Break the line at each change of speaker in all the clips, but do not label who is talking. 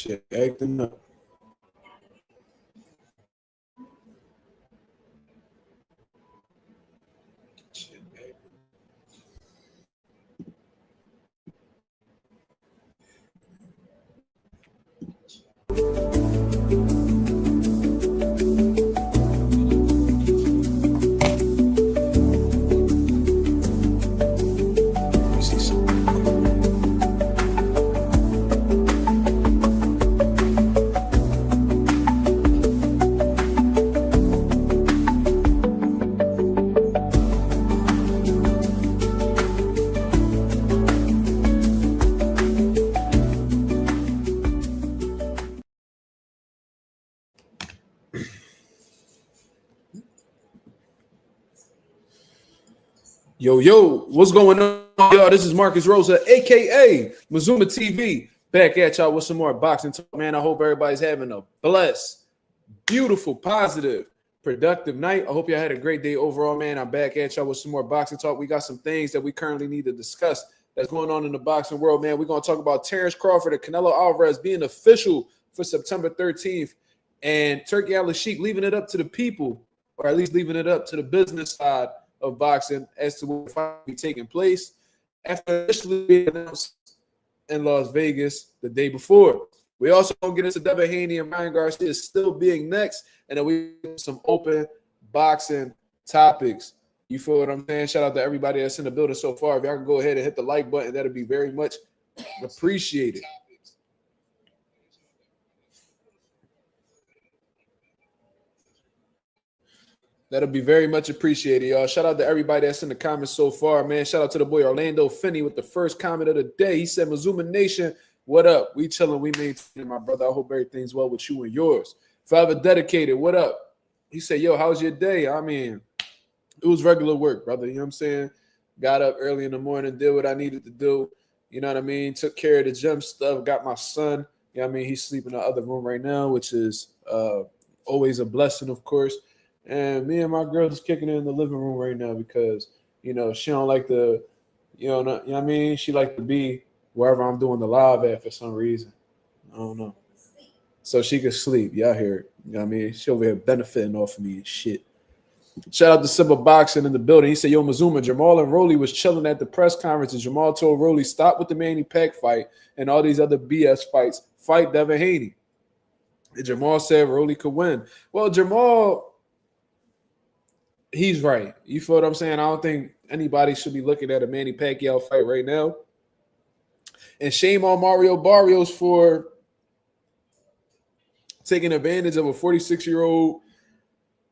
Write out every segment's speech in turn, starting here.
Shit, acting up. Yo, what's going on, y'all? This is Marcus Rosa, aka Mazuma TV, back at y'all with some more boxing talk. Man, I hope everybody's having a blessed, beautiful, positive, productive night. I hope y'all had a great day overall, man. I'm back at y'all with some more boxing talk. We got some things that we currently need to discuss that's going on in the boxing world, man. We're going to talk about Terrence Crawford and Canelo Alvarez being official for September 13th, and Turkey Al-Sheikh leaving it up to the people, or at least leaving it up to the business side of boxing as to what fight will be taking place after initially being announced in Las Vegas the day before. We also gonna get into Devin, Haney, and Ryan Garcia still being next, and then we have some open boxing topics. You feel what I'm saying? Shout out to everybody that's in the building so far. If y'all can go ahead and hit the like button, that'll be very much appreciated. That'll be very much appreciated, y'all. Shout out to everybody that's in the comments so far, man. Shout out to the boy Orlando Finney with the first comment of the day. He said, Mazuma Nation, what up? We chilling, we maintaining, my brother. I hope everything's well with you and yours. Forever Dedicated, what up? He said, yo, how's your day? I mean, it was regular work, brother. You know what I'm saying? Got up early in the morning, did what I needed to do. You know what I mean? Took care of the gym stuff, got my son. You know what I mean? He's sleeping in the other room right now, which is always a blessing, of course. And me and my girl just kicking it in the living room right now because, you know, she don't like to, you know what I mean? She like to be wherever I'm doing the live at for some reason. I don't know. So she can sleep. Y'all hear it. You know what I mean? She over here benefiting off of me and shit. Shout out to Simba Boxing in the building. He said, yo, Mazuma, Jamal and Rolly was chilling at the press conference, and Jamal told Rolly, stop with the Manny Pack fight and all these other BS fights. Fight Devin Haney. And Jamal said Rolly could win. Well, Jamal, he's right. You feel what I'm saying? I don't think anybody should be looking at a Manny Pacquiao fight right now. And shame on Mario Barrios for taking advantage of a 46-year-old,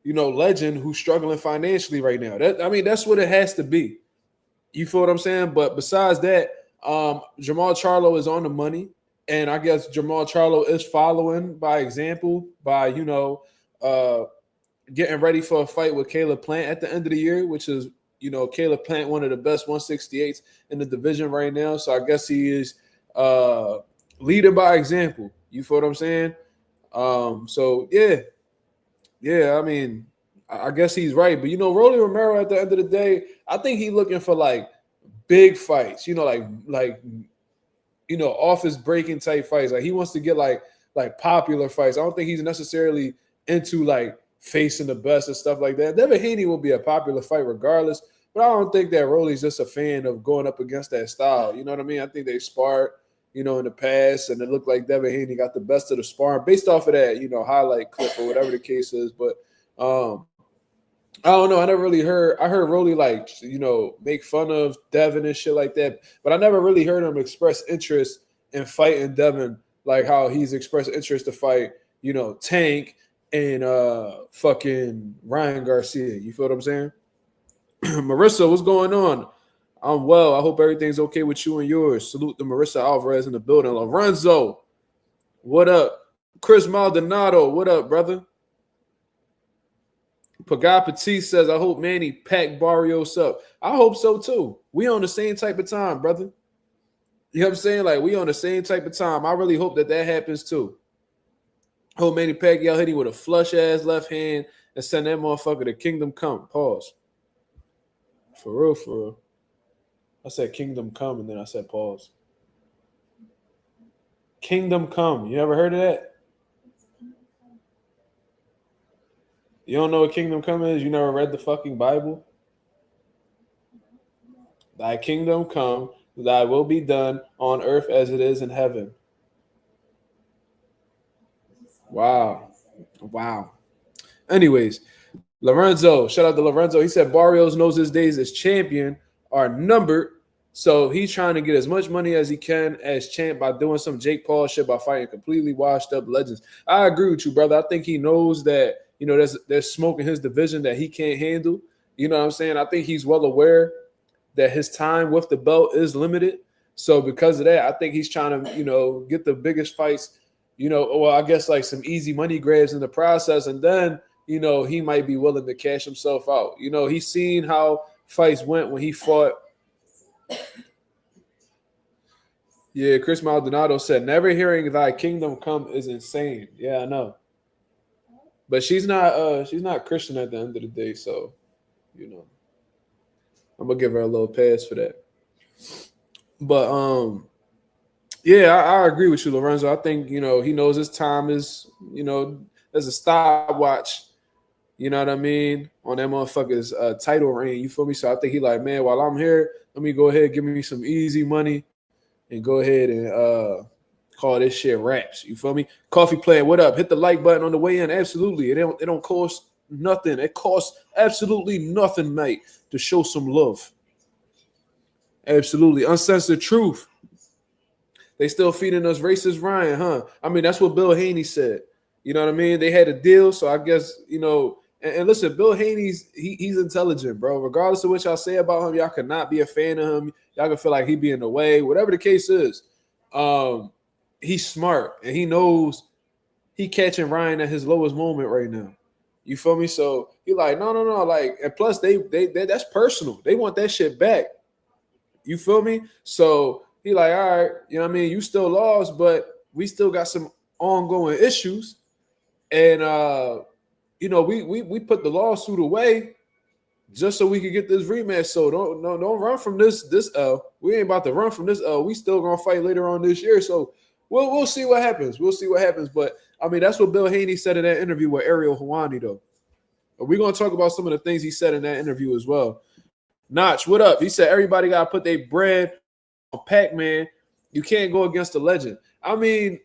you know, legend who's struggling financially right now. That's what it has to be. You feel what I'm saying? But besides that, Jamal Charlo is on the money. And I guess Jamal Charlo is following by example by, you know, getting ready for a fight with Caleb Plant at the end of the year, which is, you know, Caleb Plant, one of the best 168s in the division right now. So I guess he is leading by example. You feel what I'm saying? So, yeah, I mean, I guess he's right. But, you know, Rolly Romero at the end of the day, I think he's looking for, like, big fights, you know, like you know, office-breaking type fights. Like, he wants to get, like popular fights. I don't think he's necessarily into, like, facing the best and stuff like that. Devin Haney will be a popular fight regardless, but I don't think that Rolly's just a fan of going up against that style. You know what I mean? I think they sparred, you know, in the past, and it looked like Devin Haney got the best of the sparring based off of that, you know, highlight clip or whatever the case is. But I don't know. I never really heard. I heard Rolly, like, you know, make fun of Devin and shit like that, but I never really heard him express interest in fighting Devin, like how he's expressed interest to fight, you know, Tank and fucking Ryan Garcia. You feel what I'm saying? Marissa, what's going on? I'm well. I hope everything's okay with you and yours. Salute to Marissa Alvarez in the building. Lorenzo, what up? Chris Maldonado, what up, brother? Pagat Petit says, I hope Manny pack Barrios up. I hope so too. We on the same type of time, brother. You know what I'm saying? Like, we on the same type of time. I really hope that happens too. Hope Manny Pacquiao hit him with a flush ass left hand and send that motherfucker to Kingdom Come. Pause. For real. I said Kingdom Come and then I said pause. Kingdom Come. You ever heard of that? You don't know what Kingdom Come is? You never read the fucking Bible? Thy kingdom come, thy will be done on earth as it is in heaven. Wow. Wow. Anyways, Lorenzo, shout out to Lorenzo. He said Barrios knows his days as champion are numbered. So he's trying to get as much money as he can as champ by doing some Jake Paul shit by fighting completely washed up legends. I agree with you, brother. I think he knows that, there's smoke in his division that he can't handle. You know what I'm saying? I think he's well aware that his time with the belt is limited. So because of that, I think he's trying to, get the biggest fights, I guess like some easy money grabs in the process. And then, he might be willing to cash himself out. He's seen how fights went when he fought. Yeah, Chris Maldonado said, never hearing thy kingdom come is insane. Yeah, I know. But she's not Christian at the end of the day, so I'm gonna give her a little pass for that. But yeah, I agree with you, Lorenzo. I think he knows his time is there's a stopwatch. You know what I mean? On that motherfucker's title reign. You feel me? So I think he like, man, while I'm here, let me go ahead, give me some easy money, and go ahead and call this shit raps. You feel me? Coffee Player, what up? Hit the like button on the way in. Absolutely. It don't cost nothing. It costs absolutely nothing, mate, to show some love. Absolutely. Uncensored truth. They still feeding us racist Ryan, huh? I mean, that's what Bill Haney said. You know what I mean? They had a deal, so I guess, and listen, Bill Haney's he's intelligent, bro. Regardless of what y'all say about him, y'all could not be a fan of him. Y'all can feel like he be in the way. Whatever the case is, he's smart and he knows he catching Ryan at his lowest moment right now. You feel me? So he like, no. Like, and plus they that's personal. They want that shit back. You feel me? So he like, all right, you know what I mean? You still lost, but we still got some ongoing issues. And we put the lawsuit away just so we could get this rematch. So don't run from this L. We ain't about to run from this L. We still gonna fight later on this year. So we'll see what happens. We'll see what happens. But I mean, that's what Bill Haney said in that interview with Ariel Helwani, though. We're gonna talk about some of the things he said in that interview as well. Notch, what up? He said everybody gotta put their bread on Pac-Man. You can't go against the legend. I mean,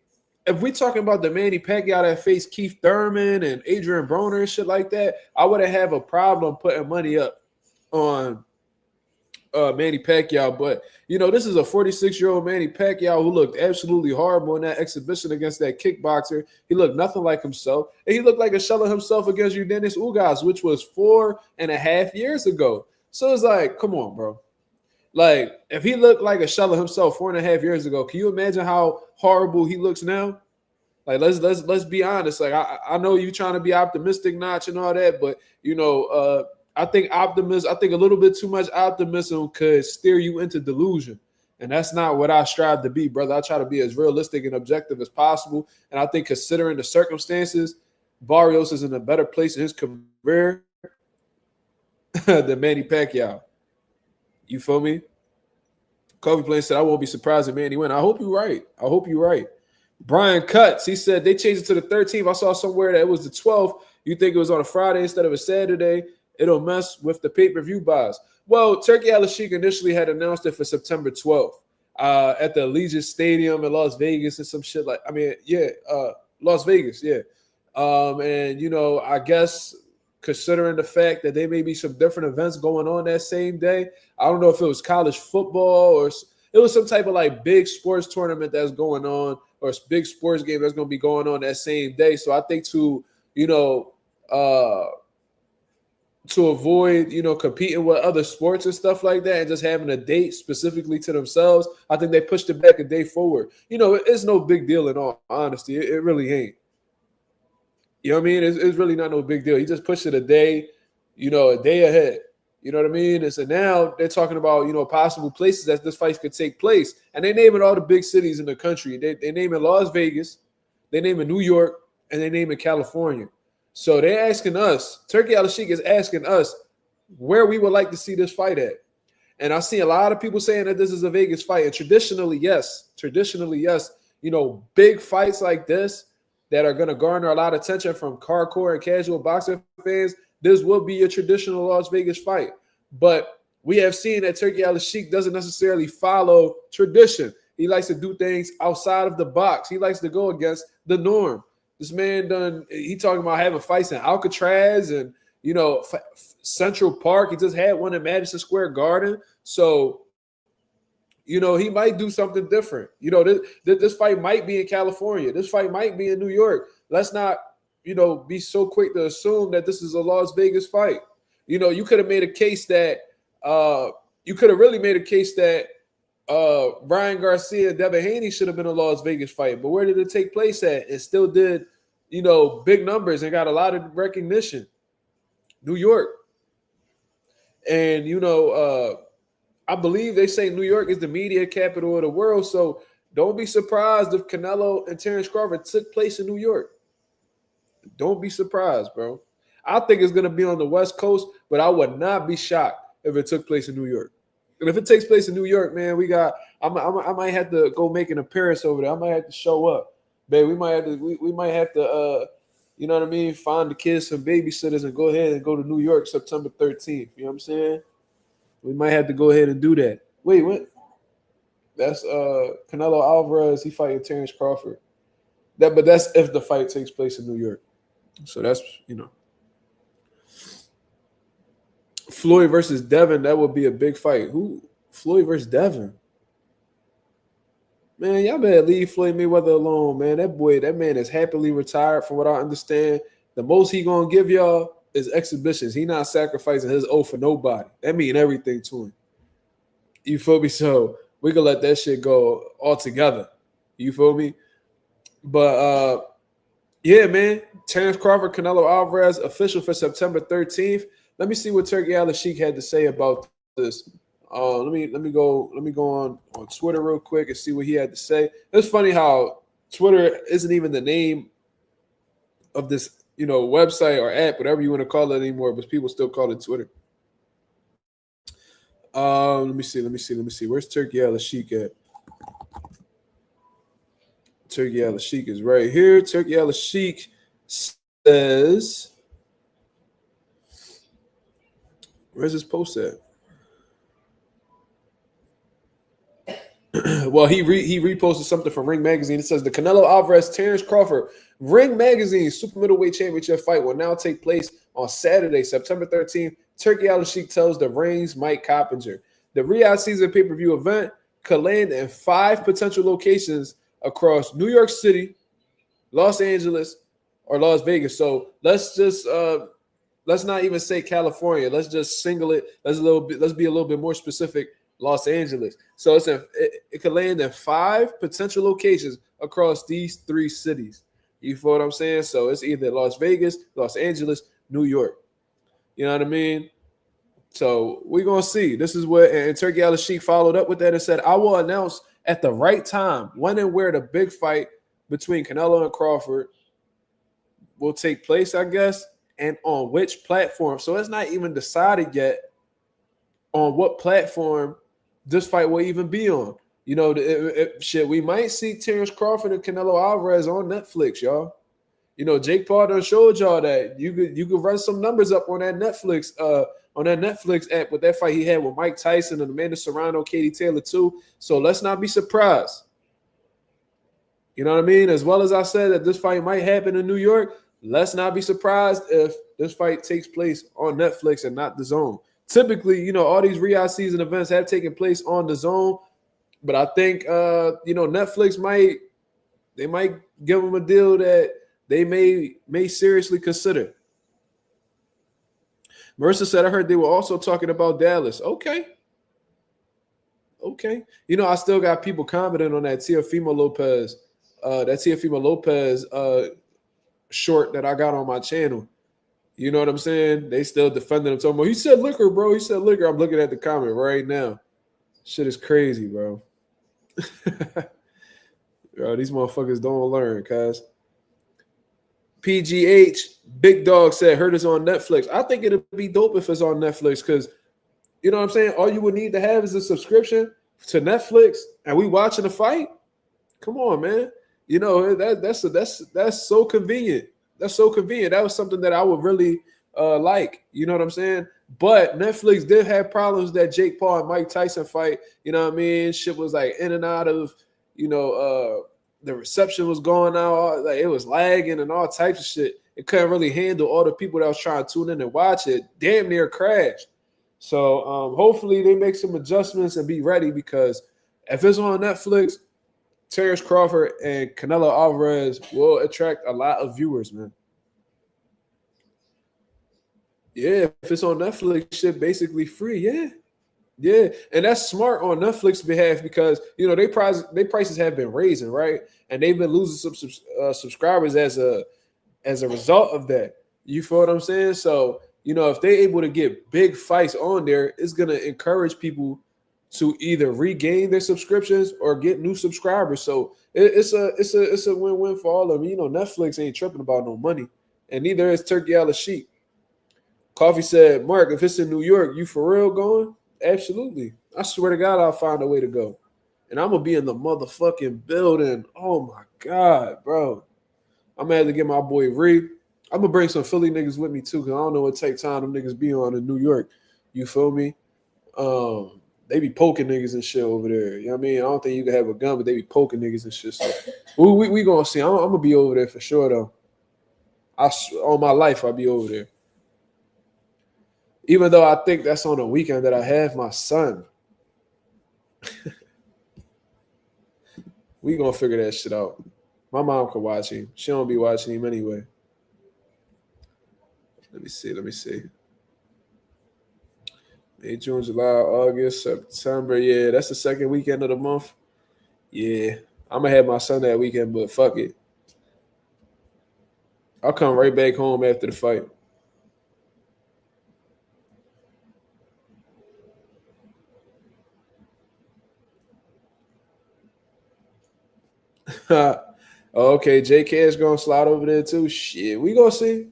if we talking about the Manny Pacquiao that faced Keith Thurman and Adrian Broner and shit like that, I wouldn't have a problem putting money up on Manny Pacquiao. But, this is a 46-year-old Manny Pacquiao who looked absolutely horrible in that exhibition against that kickboxer. He looked nothing like himself. And he looked like a shell of himself against Eudenis Ugas, which was 4.5 years ago. So it's like, come on, bro. Like, if he looked like a shell of himself 4.5 years ago, can you imagine how horrible he looks now? Like, let's be honest. Like, I know you trying to be optimistic, Notch, and all that, but I think a little bit too much optimism could steer you into delusion. And that's not what I strive to be, brother. I try to be as realistic and objective as possible. And I think considering the circumstances, Barrios is in a better place in his career than Manny Pacquiao. You feel me? Kobe Plain said, I won't be surprised if Manny win. I hope you're right. Brian Cuts, he said they changed it to the 13th. I saw somewhere that it was the 12th. You think it was on a Friday instead of a Saturday? It'll mess with the pay-per-view buys. Well, Turkey Al-Sheikh initially had announced it for September 12th at the Allegiant Stadium in Las Vegas and some shit like, Las Vegas, yeah. And, I guess considering the fact that there may be some different events going on that same day. I don't know if it was college football or it was some type of like big sports tournament that's going on or big sports game that's going to be going on that same day. So I think to avoid, competing with other sports and stuff like that and just having a date specifically to themselves, I think they pushed it back a day forward. It's no big deal in all honesty. It really ain't. You know what I mean? It's really not no big deal. He just pushed it a day ahead. You know what I mean? And so now they're talking about, possible places that this fight could take place. And they naming all the big cities in the country. They naming Las Vegas, they naming New York, and they naming California. So they're asking us, Turkey Al-Sheikh is asking us where we would like to see this fight at. And I see a lot of people saying that this is a Vegas fight. And traditionally, yes. big fights like this that are going to garner a lot of attention from hardcore and casual boxing fans, this will be a traditional Las Vegas fight. But we have seen that Turki Al-Sheikh doesn't necessarily follow tradition. He likes to do things outside of the box. He likes to go against the norm. This man he talking about having fights in Alcatraz and, Central Park. He just had one in Madison Square Garden. So, he might do something different. This fight might be in California. This fight might be in New York. Let's not, be so quick to assume that this is a Las Vegas fight. You could have made a case that Ryan Garcia and Devin Haney should have been a Las Vegas fight. But where did it take place at? It still did, big numbers and got a lot of recognition. New York. And, I believe they say New York is the media capital of the world. So don't be surprised if Canelo and Terrence Crawford took place in New York. Don't be surprised, bro. I think it's going to be on the West Coast, but I would not be shocked if it took place in New York. And if it takes place in New York, man, I might have to go make an appearance over there. I might have to show up, babe. We might have to, you know what I mean, find the kids some babysitters and go ahead and go to New York September 13th. You know what I'm saying? We might have to go ahead and do that. Wait, what? That's Canelo Alvarez. He fighting Terrence Crawford. But that's if the fight takes place in New York. So that's, Floyd versus Devin, that would be a big fight. Who? Floyd versus Devin. Man, y'all better leave Floyd Mayweather alone, man. That man is happily retired from what I understand. The most he gonna give y'all is exhibitions. He not sacrificing his oath for nobody. That mean everything to him. You feel me? So we can let that shit go altogether. You feel me? But yeah, man. Terrence Crawford, Canelo Alvarez, official for September 13th. Let me see what Turki Al-Sheikh had to say about this. Let me go on Twitter real quick and see what he had to say. It's funny how Twitter isn't even the name of this, website or app, whatever you want to call it anymore, but people still call it Twitter. Let me see. Where's Turki Al-Sheikh at? Turki Al-Sheikh is right here. Turki Al-Sheikh says, where's this post at? Well, he reposted something from Ring Magazine. It says the Canelo Alvarez Terrence Crawford Ring Magazine Super Middleweight Championship fight will now take place on Saturday, September 13th. Turki Al-Sheikh tells the Ring's Mike Coppinger. The Riyadh season pay-per-view event could land in 5 potential locations across New York City, Los Angeles, or Las Vegas. So let's just let's not even say California. Let's just single it. Let's be a little bit more specific. Los Angeles. So it could land in 5 potential locations across these 3 cities. You feel what I'm saying? So it's either Las Vegas, Los Angeles, New York. You know what I mean? So we're going to see. This is what, and Turki Al-Sheikh followed up with that and said, I will announce at the right time when and where the big fight between Canelo and Crawford will take place, I guess, and on which platform. So it's not even decided yet on what platform this fight will even be on. Shit, we might see Terrence Crawford and Canelo Alvarez on Netflix, y'all. Jake Paul done showed y'all that you could run some numbers up on that Netflix app with that fight he had with Mike Tyson and Amanda Serrano, Katie Taylor too. So let's not be surprised. You know what I mean? As well as I said that this fight might happen in New York, let's not be surprised if this fight takes place on Netflix and not DAZN. Typically, all these Riyadh season events have taken place on DAZN, but I think Netflix might give them a deal that they may seriously consider. Marissa said, I heard they were also talking about Dallas. Okay. I still got people commenting on that Teofimo Lopez short that I got on my channel. You know what I'm saying? They still defending him. Talking about, he said liquor, bro. He said liquor. I'm looking at the comment right now. Shit is crazy, bro. Bro, these motherfuckers don't learn, cuz. PGH, Big Dog said, heard it's on Netflix. I think it'd be dope if it's on Netflix because, you know what I'm saying? All you would need to have is a subscription to Netflix and we watching the fight. Come on, man. You know, that's so convenient. That's so convenient. That was something that I would really like. You know what I'm saying? But Netflix did have problems that Jake Paul and Mike Tyson fight. You know what I mean? Shit was like in and out of, the reception was going out. Like it was lagging and all types of shit. It couldn't really handle all the people that was trying to tune in and watch it. Damn near crashed. So hopefully they make some adjustments and be ready, because if it's on Netflix, Terrence Crawford and Canelo Alvarez will attract a lot of viewers, man. Yeah, if it's on Netflix, shit basically free. Yeah. Yeah. And that's smart on Netflix's behalf, because they prices have been raising, right? And they've been losing some subscribers as a result of that. You feel what I'm saying? So, if they're able to get big fights on there, it's gonna encourage people to either regain their subscriptions or get new subscribers. So it's a win-win for all of them. Netflix ain't tripping about no money, and neither is Turkey Al Sheep. Coffee said, Mark, if it's in New York, you for real going? Absolutely. I swear to God, I'll find a way to go. And I'm gonna be in the motherfucking building. Oh my God, bro. I'm gonna have to get my boy Reed. I'm gonna bring some Philly niggas with me too, because I don't know what take time them niggas be on in New York. You feel me? They be poking niggas and shit over there. You know what I mean? I don't think you can have a gun, but they be poking niggas and shit. So we gonna see. I'm gonna be over there for sure though. All my life I'll be over there. Even though I think that's on a weekend that I have my son. We gonna figure that shit out. My mom can watch him. She don't be watching him anyway. Let me see. May, June, July, August, September. Yeah, that's the second weekend of the month. Yeah, I'm gonna have my son that weekend, but fuck it. I'll come right back home after the fight. Okay, JK is gonna slide over there too. Shit, we gonna see.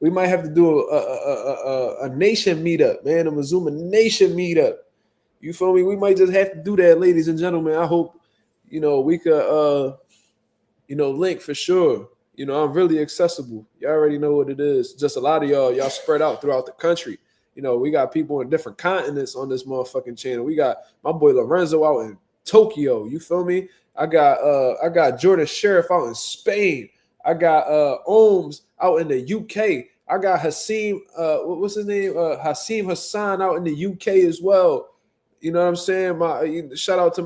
We might have to do a nation meetup, man. A Mazuma nation meetup. You feel me? We might just have to do that, ladies and gentlemen. I hope we could link for sure. I'm really accessible. You already know what it is. Just a lot of y'all spread out throughout the country. We got people in different continents on this motherfucking channel. We got my boy Lorenzo out in Tokyo. You feel me? I got Jordan Sheriff out in Spain. I got Ohms out in the UK. I got Hasim, what's his name? Hasim Hassan out in the UK as well. You know what I'm saying? Shout out to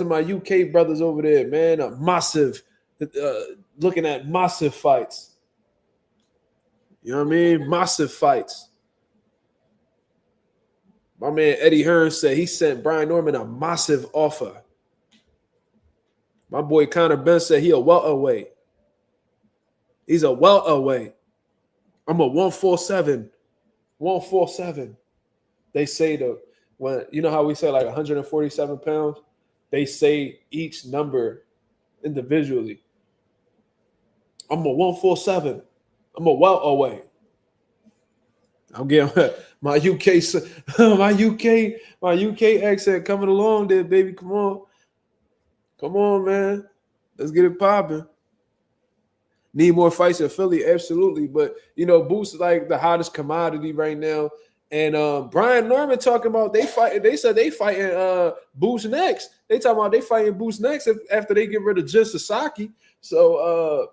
my UK brothers over there, man. Massive, looking at massive fights. You know what I mean? Massive fights. My man Eddie Hearn said he sent Brian Norman a massive offer. My boy Connor Ben said he a welterweight. He's a welterweight. I'm a 147. 147. They say when how we say like 147 pounds, they say each number individually. I'm a 147. I'm a welterweight. I'm getting my UK accent coming along there, baby. Come on, man. Let's get it popping. Need more fights in Philly, absolutely. But Boots is like the hottest commodity right now. And Brian Norman talking about they said they fighting Boots next. They talking about they fighting Boots next after they get rid of Jin Sasaki. So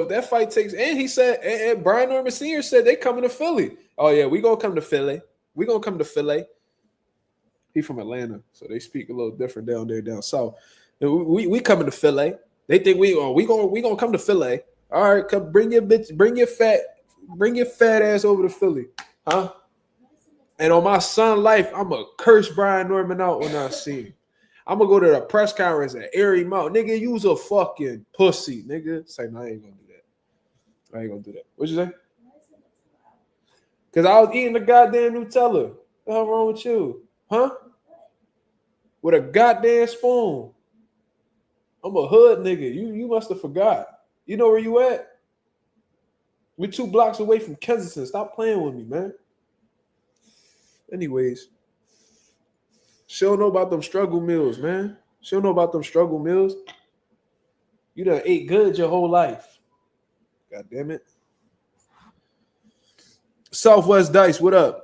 that fight takes, and he said, and Brian Norman Sr. said they coming to Philly. Oh yeah, we gonna come to Philly. He from Atlanta, so they speak a little different down there down south. We coming to Philly. They think we gonna come to Philly. All right, come bring your fat ass over to Philly, huh? And on my son life, I'm gonna curse Brian Norman out when I see him. I'm gonna go to the press conference and air him out. Nigga, you's a fucking pussy, nigga. Say, no, I ain't gonna do that. What you say? Because I was eating the goddamn Nutella. What the hell wrong with you? Huh? With a goddamn spoon. I'm a hood nigga. You must have forgot. You know where you at? We're 2 blocks away from Kensington. Stop playing with me, man. Anyways. She don't know about them struggle meals, man. She don't know about them struggle meals. You done ate good your whole life. God damn it. Southwest Dice, what up?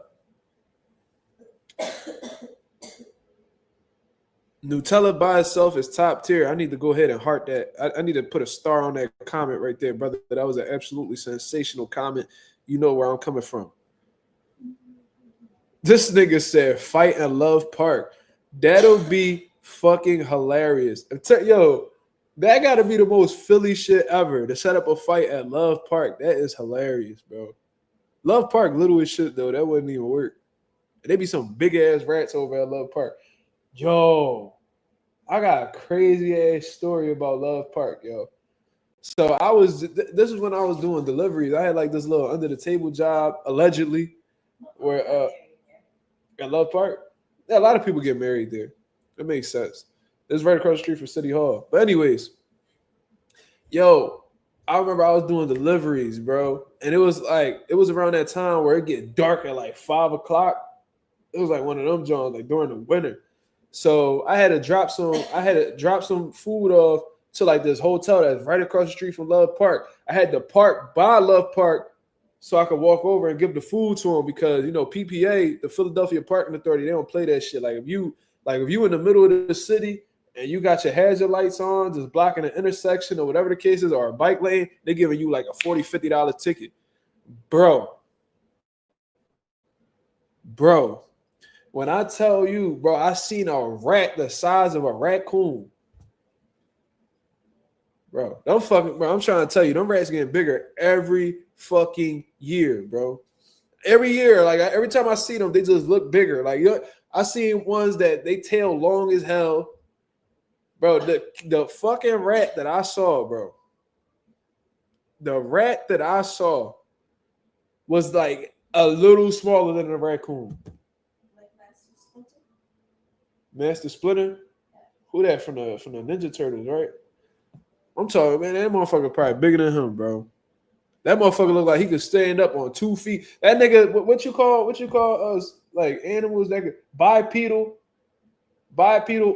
Nutella by itself is top tier. I need to go ahead and heart that. I need to put a star on that comment right there, brother. That was an absolutely sensational comment. You know where I'm coming from. This nigga said fight and love park. That'll be fucking hilarious. Yo, that gotta be the most Philly shit ever to set up a fight at Love Park. That is hilarious, bro. Love Park, little as shit though. That wouldn't even work. There be some big ass rats over at Love Park. Yo, I got a crazy ass story about Love Park, yo. So this is when I was doing deliveries. I had like this little under the table job, allegedly, where at Love Park. Yeah, a lot of people get married there. It makes sense. It's right across the street from City Hall. But anyways, yo, I remember I was doing deliveries, bro. And it was around that time where it get dark at like 5 o'clock. It was like one of them joints, like during the winter. So I had to drop some food off to like this hotel that's right across the street from Love Park. I had to park by Love Park so I could walk over and give the food to them because, you know, PPA, the Philadelphia Parking Authority, they don't play that shit. If you in the middle of the city and you got your hazard lights on, just blocking an intersection or whatever the case is, or a bike lane, they're giving you like a $40, $50 ticket. Bro, when I tell you, bro, I seen a rat the size of a raccoon. Bro, I'm trying to tell you, them rats getting bigger every fucking year, bro. Every year, like every time I see them, they just look bigger. Like I seen ones that they tail long as hell. Bro, the fucking rat that I saw, bro. The rat that I saw was like a little smaller than a raccoon. Like Master Splinter? Who that from the Ninja Turtles, right? I'm talking, man, that motherfucker probably bigger than him, bro. That motherfucker look like he could stand up on 2 feet. That nigga, what you call us like animals that could bipedal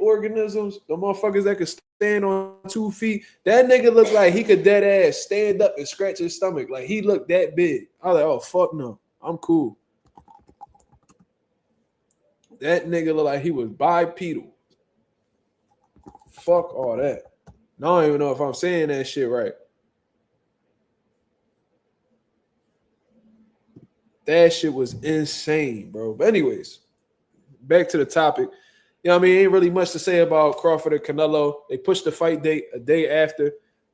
organisms, the motherfuckers that could stand on 2 feet. That nigga looked like he could dead ass stand up and scratch his stomach. Like he looked that big. I was like, oh fuck no, I'm cool. That nigga looked like he was bipedal. Fuck all that. I don't even know if I'm saying that shit right. That shit was insane, bro. But anyways, back to the topic. You know what I mean? Ain't really much to say about Crawford and Canelo. They pushed the fight date a day after.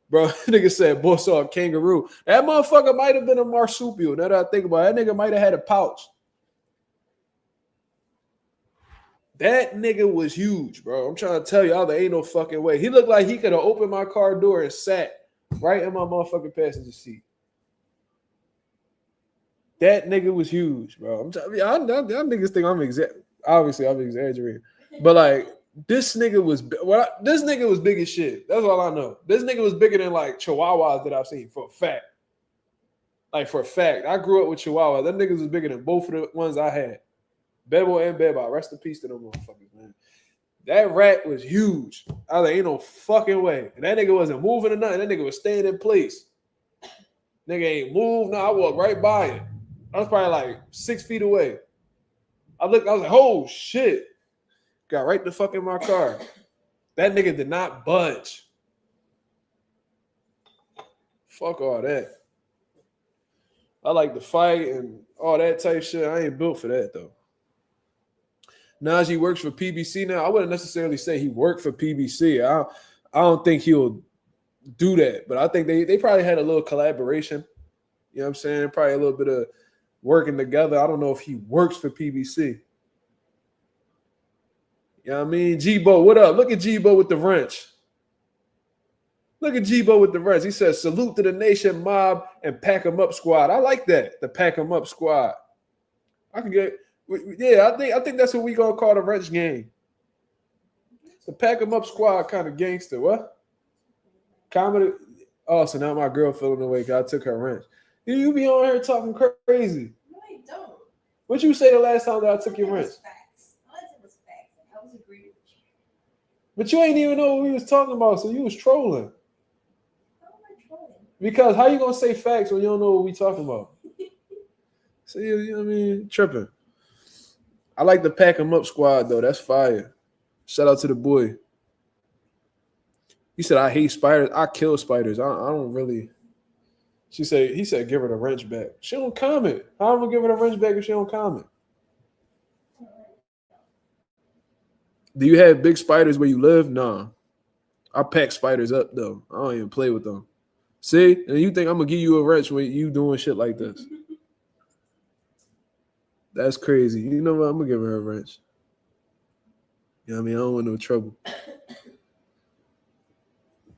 Bro, nigga said, boy, saw a kangaroo. That motherfucker might have been a marsupial. Now that I think about it, that nigga might have had a pouch. That nigga was huge, bro. I'm trying to tell y'all, there ain't no fucking way. He looked like he could have opened my car door and sat right in my motherfucking passenger seat. That nigga was huge, bro. I'm telling you, y'all niggas think I'm obviously I'm exaggerating, but like this nigga was big as shit. That's all I know. This nigga was bigger than like Chihuahuas that I've seen for a fact. Like for a fact, I grew up with Chihuahuas. Them niggas was bigger than both of the ones I had. Bebo and Beba. Rest in peace to them motherfuckers, man. That rat was huge. I was like, ain't no fucking way. And that nigga wasn't moving or nothing. That nigga was staying in place. Nigga ain't moved. No, I walked right by it. I was probably like 6 feet away. I was like, oh shit. Got right the fuck in my car. That nigga did not budge. Fuck all that. I like to fight and all that type shit. I ain't built for that though. Najee works for PBC now. I wouldn't necessarily say he worked for PBC. I don't think he'll do that, but I think they probably had a little collaboration. You know what I'm saying? Probably a little bit of working together. I don't know if he works for PBC. You know what I mean? G-Bo, what up? Look at G-Bo with the wrench. Look at G-Bo with the wrench. He says, salute to the nation mob and pack 'em up squad. I like that, the pack 'em up squad. I can get... Yeah, I think that's what we gonna call the wrench game. The pack 'em up squad kind of gangster. What? Comedy. Oh, so now my girl feeling the way because I took her wrench. You be on here talking crazy.
No, I don't.
What you say the last time that I took your wrench?
Facts. All I said was facts. I was
But you ain't even know what we was talking about, so you was trolling.
How am I trolling?
Because how you gonna say facts when you don't know what we talking about? See, you know what I mean? Tripping. I like the pack 'em up squad though. That's fire. Shout out to the boy. He said I hate spiders. I kill spiders. I don't really. He said give her the wrench back. She don't comment. How am I gonna give her the wrench back if she don't comment? Do you have big spiders where you live? Nah. I pack spiders up though. I don't even play with them. See? And you think I'm gonna give you a wrench when you doing shit like this? That's crazy. You know what? I'm gonna give her a wrench. You know what I mean? I don't want no trouble.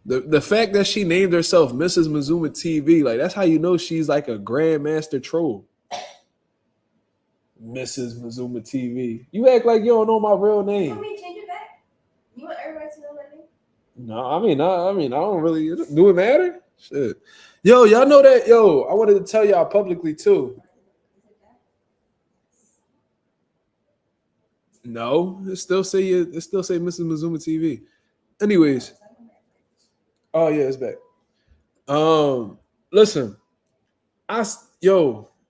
The fact that she named herself Mrs. Mazuma TV, like that's how you know she's like a grandmaster troll. Mrs. Mazuma TV. You act like you don't know my real
You
name.
want me to change it back? You want everybody to know my name?
No, I don't really. Do it matter? Shit. Yo, y'all know that? Yo, I wanted to tell y'all publicly too. No, it still say Mrs. Mazuma TV. Anyways, oh yeah, it's back. Listen,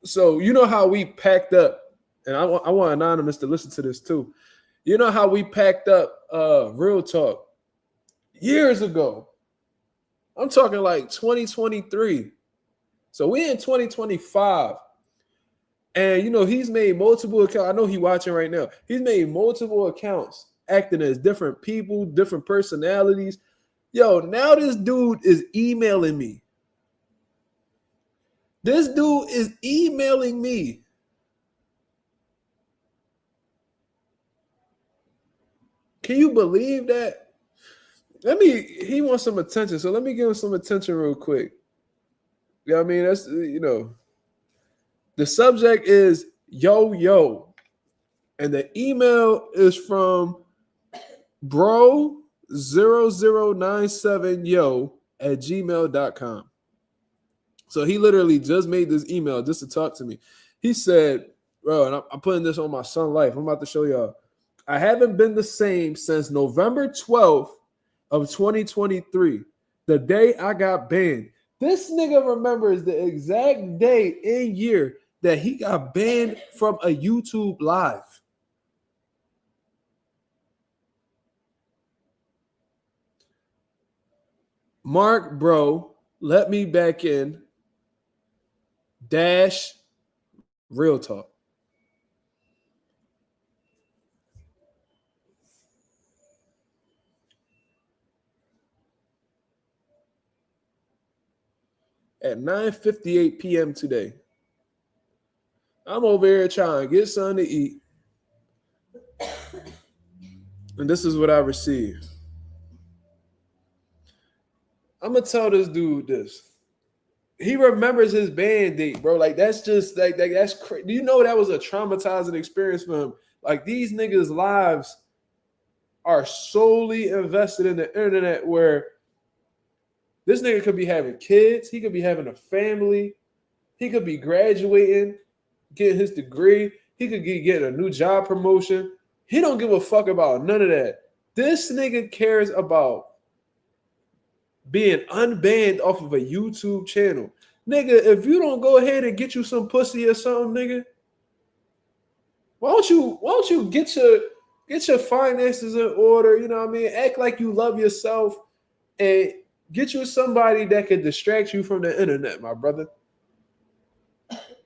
so you know how we packed up, and I want Anonymous to listen to this too. You know how we packed up Real Talk years ago. I'm talking like 2023. So we in 2025. And you know, he's made multiple accounts. I know he's watching right now. He's made multiple accounts acting as different people, different personalities. Yo, now this dude is emailing me. This dude is emailing me. Can you believe that? He wants some attention. So let me give him some attention real quick. You know what I mean? That's, you know, the subject is yo. And the email is from bro0097yo@gmail.com. So he literally just made this email just to talk to me. He said, bro, and I'm putting this on my Sun Life. I'm about to show y'all. I haven't been the same since November 12th of 2023, the day I got banned. This nigga remembers the exact day and year that he got banned from a YouTube live. Mark, bro, let me back in. Dash Real Talk. At 9:58 p.m. today. I'm over here trying to get something to eat. And this is what I received. I'm going to tell this dude this. He remembers his band date, bro. Like, that's just, like that's crazy. Do you know that was a traumatizing experience for him? Like, these niggas' lives are solely invested in the internet where this nigga could be having kids. He could be having a family. He could be graduating, getting his degree. He could be getting a new job promotion. He don't give a fuck about none of that. This nigga cares about being unbanned off of a YouTube channel. Nigga, if you don't go ahead and get you some pussy or something, nigga, why don't you get your finances in order, you know what I mean? Act like you love yourself and get you somebody that can distract you from the internet, my brother.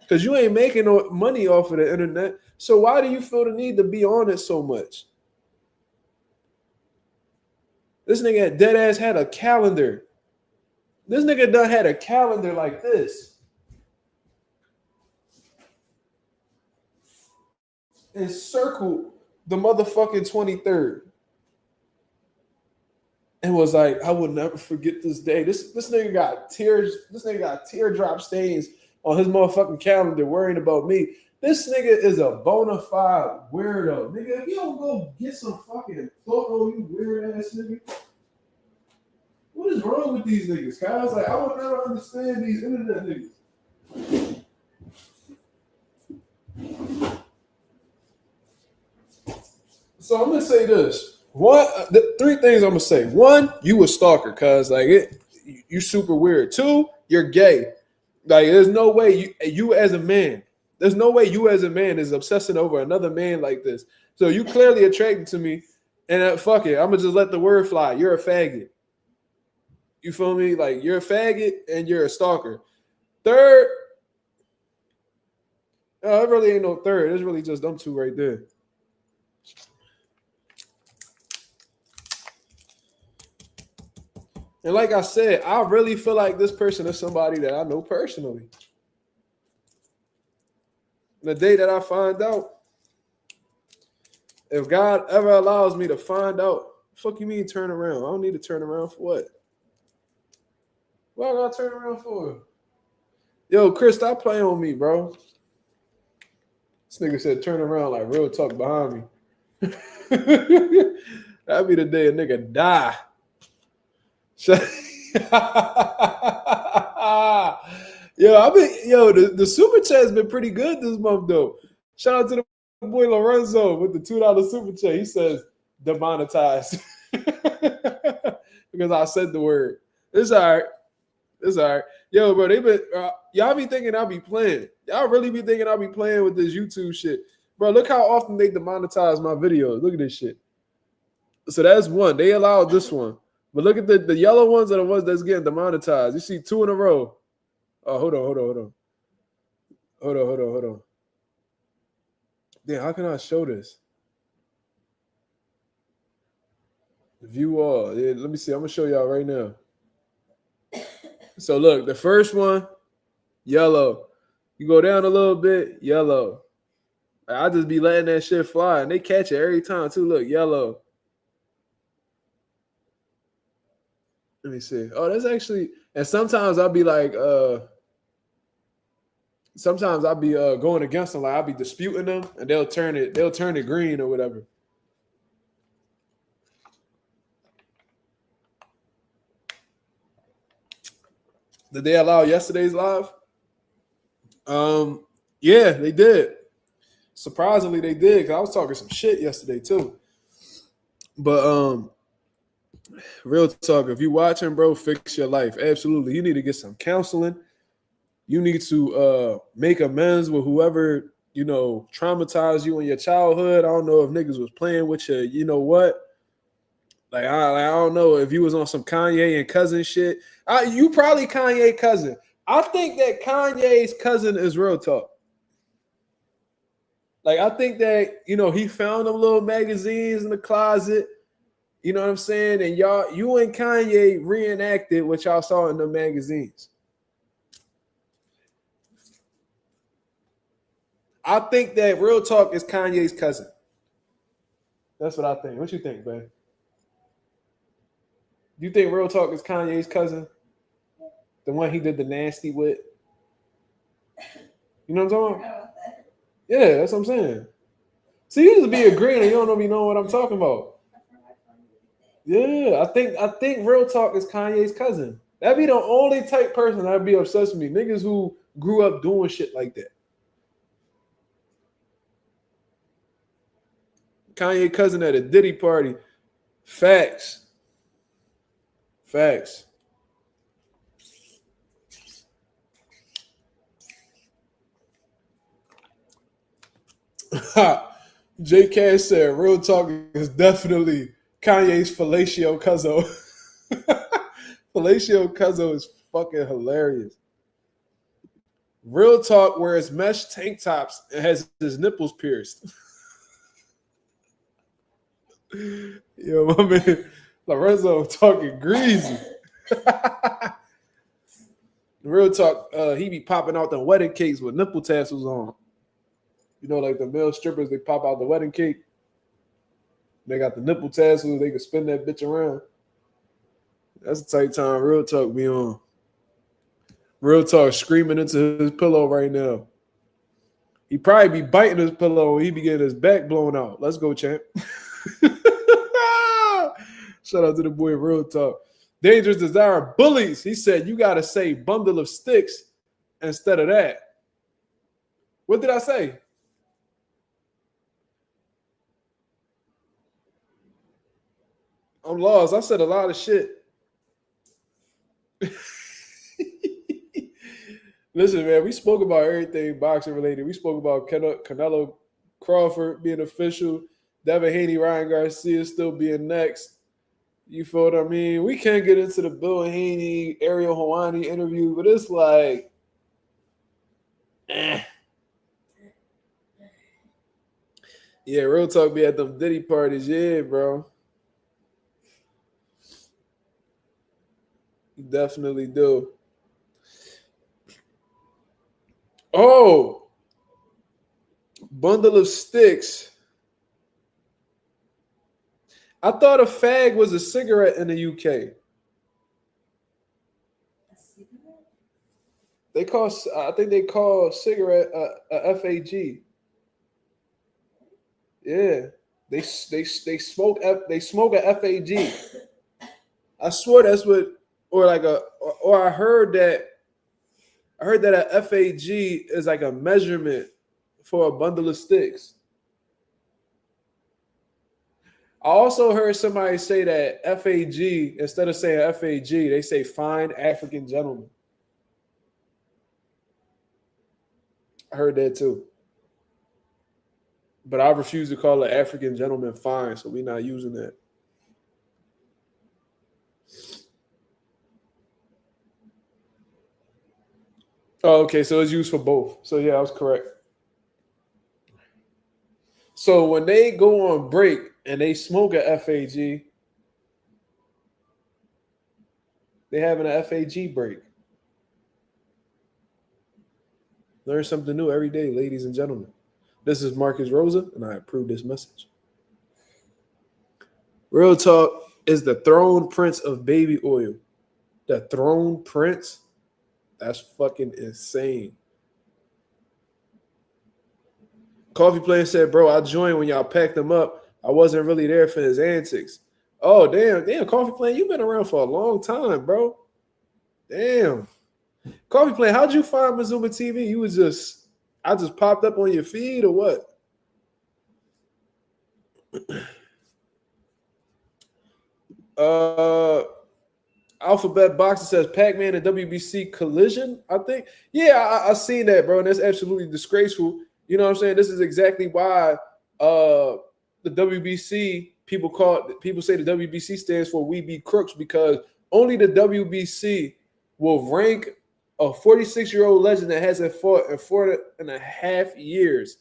Because you ain't making no money off of the internet. So why do you feel the need to be on it so much? This nigga dead ass had a calendar. This nigga done had a calendar like this. And circled the motherfucking 23rd. And was like, I will never forget this day. This nigga got teardrop stains on his motherfucking calendar worrying about me. This nigga is a bona fide weirdo. Nigga, if you don't go get some fucking photo, you weird ass nigga. What is wrong with these niggas, guys? Like, I would never understand these internet niggas. So I'm gonna say this. Three things I'm gonna say. One, you a stalker, cause like you super weird. Two, you're gay. Like there's no way you as a man. There's no way you as a man is obsessing over another man like this. So you clearly attracted to me, and fuck it, I'm gonna just let the word fly. You're a faggot. You feel me? Like you're a faggot and you're a stalker. Third, no, it really ain't no third. It's really just them two right there. And like I said, I really feel like this person is somebody that I know personally. The day that I find out, if God ever allows me to find out, fuck you mean turn around? I don't need to turn around for what? What I gotta turn around for? Yo, Chris, stop playing on me, bro. This nigga said turn around like real talk behind me. That'd be the day a nigga die. The super chat's been pretty good this month though. Shout out to the boy Lorenzo with the $2 super chat. He says demonetized because I said the word. It's all right. It's all right. Yo, bro, they been y'all be thinking I'll be playing. Y'all really be thinking I'll be playing with this YouTube shit. Bro, look how often they demonetize my videos. Look at this shit. So that's one. They allowed this one. But look at the yellow ones are the ones that's getting demonetized. You see 2 in a row. Oh, hold on. Damn, how can I show this? View all. Yeah, let me see. I'm gonna show y'all right now. So look, the first one, yellow. You go down a little bit, yellow. I just be letting that shit fly, and they catch it every time too. Look, yellow. Let me see. Oh, that's actually, and sometimes I'll be like, sometimes I'll be going against them, like I'll be disputing them, and they'll turn it green or whatever. Did they allow yesterday's live? Yeah, they did. Surprisingly, they did, because I was talking some shit yesterday too. But real talk, if you watching, bro, fix your life. Absolutely. You need to get some counseling. You need to make amends with whoever, traumatized you in your childhood. I don't know if niggas was playing with you, you know what? Like I don't know if you was on some Kanye and cousin shit. You probably Kanye cousin. I think that Kanye's cousin is real talk. Like I think that, he found them little magazines in the closet. You know what I'm saying? And you and Kanye reenacted what y'all saw in the magazines. I think that real talk is Kanye's cousin. That's what I think. What you think, man? Do you think real talk is Kanye's cousin? The one he did the nasty with? You know what I'm talking about? Yeah, that's what I'm saying. See, you just be agreeing and you don't be knowing what I'm talking about. Yeah, I think real talk is Kanye's cousin. That'd be the only type person that'd be obsessed with me. Niggas who grew up doing shit like that. Kanye cousin at a Diddy party. Facts. J. Cash said, real talk is definitely Kanye's fellatio cousin. Fellatio cousin is fucking hilarious. Real talk wears mesh tank tops and has his nipples pierced. Yo, my man Lorenzo talking greasy. Real talk, he be popping out the wedding cakes with nipple tassels on. Like the male strippers, they pop out the wedding cake. They got the nipple tassels. They can spin that bitch around. That's the type time real talk be on. Real talk screaming into his pillow right now. He probably be biting his pillow when he be getting his back blown out. Let's go, champ. Shout out to the boy real talk. Dangerous Desire Bullies. He said you got to say bundle of sticks instead of that. What did I say? I'm lost. I said a lot of shit. Listen, man, we spoke about everything boxing related. We spoke about Canelo Crawford being official, Devin Haney, Ryan Garcia still being next. You feel what I mean? We can't get into the Bill Haney, Ariel Helwani interview, but it's like, yeah, real talk be at them Diddy parties. Yeah, bro. You definitely do. Oh, bundle of sticks. I thought a fag was a cigarette in the UK.
A cigarette?
I think they call cigarette a FAG. Yeah, they smoke they smoke a FAG. I swear that's what, or like or I heard that a FAG is like a measurement for a bundle of sticks. I also heard somebody say that FAG, instead of saying FAG, they say fine African gentleman. I heard that too. But I refuse to call an African gentleman fine, so we're not using that. Oh, okay, so it's used for both. So yeah, I was correct. So when they go on break and they smoke a FAG, they having an FAG break. Learn something new every day, ladies and gentlemen. This is Marcus Rosa, and I approve this message. Real talk is the throne prince of baby oil. The throne prince? That's fucking insane. Coffee Player said, bro, I joined when y'all packed him up. I wasn't really there for his antics. Oh, damn, Coffee Player, you've been around for a long time, bro. Damn. Coffee Player, how'd you find Mazuma TV? I just popped up on your feed or what? Alphabet Boxer says Pac-Man and WBC collision, I think. Yeah, I seen that, bro, and that's absolutely disgraceful. You know what I'm saying? This is exactly why the WBC people say the WBC stands for We Be Crooks, because only the WBC will rank a 46-year-old legend that hasn't fought in 4.5 years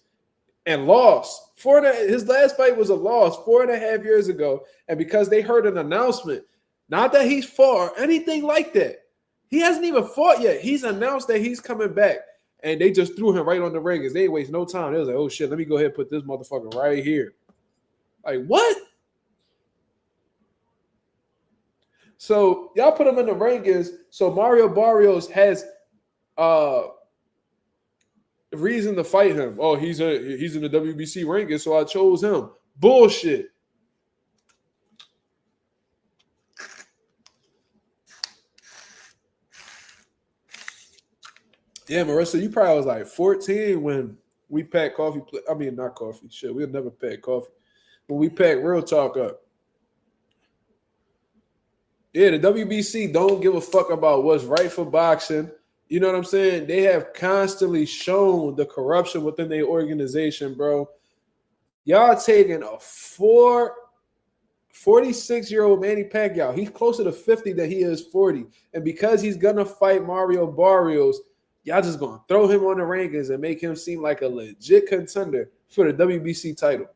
and lost. His last fight was a loss 4.5 years ago, and because they heard an announcement, not that he's fought or anything like that. He hasn't even fought yet. He's announced that he's coming back. And they just threw him right on the ring because they didn't waste no time. They was like, oh shit, let me go ahead and put this motherfucker right here. Like, what? So y'all put him in the rankings. So Mario Barrios has reason to fight him. Oh, he's in the WBC rankings, so I chose him. Bullshit. Yeah, Marissa, you probably was like 14 when we packed coffee. I mean, not coffee. Shit, we'll never pack coffee. When we packed Real Talk up. Yeah, the WBC don't give a fuck about what's right for boxing. You know what I'm saying? They have constantly shown the corruption within their organization, bro. Y'all taking a 46-year-old Manny Pacquiao. He's closer to 50 than he is 40. And because he's going to fight Mario Barrios, y'all just going to throw him on the rankings and make him seem like a legit contender for the WBC title.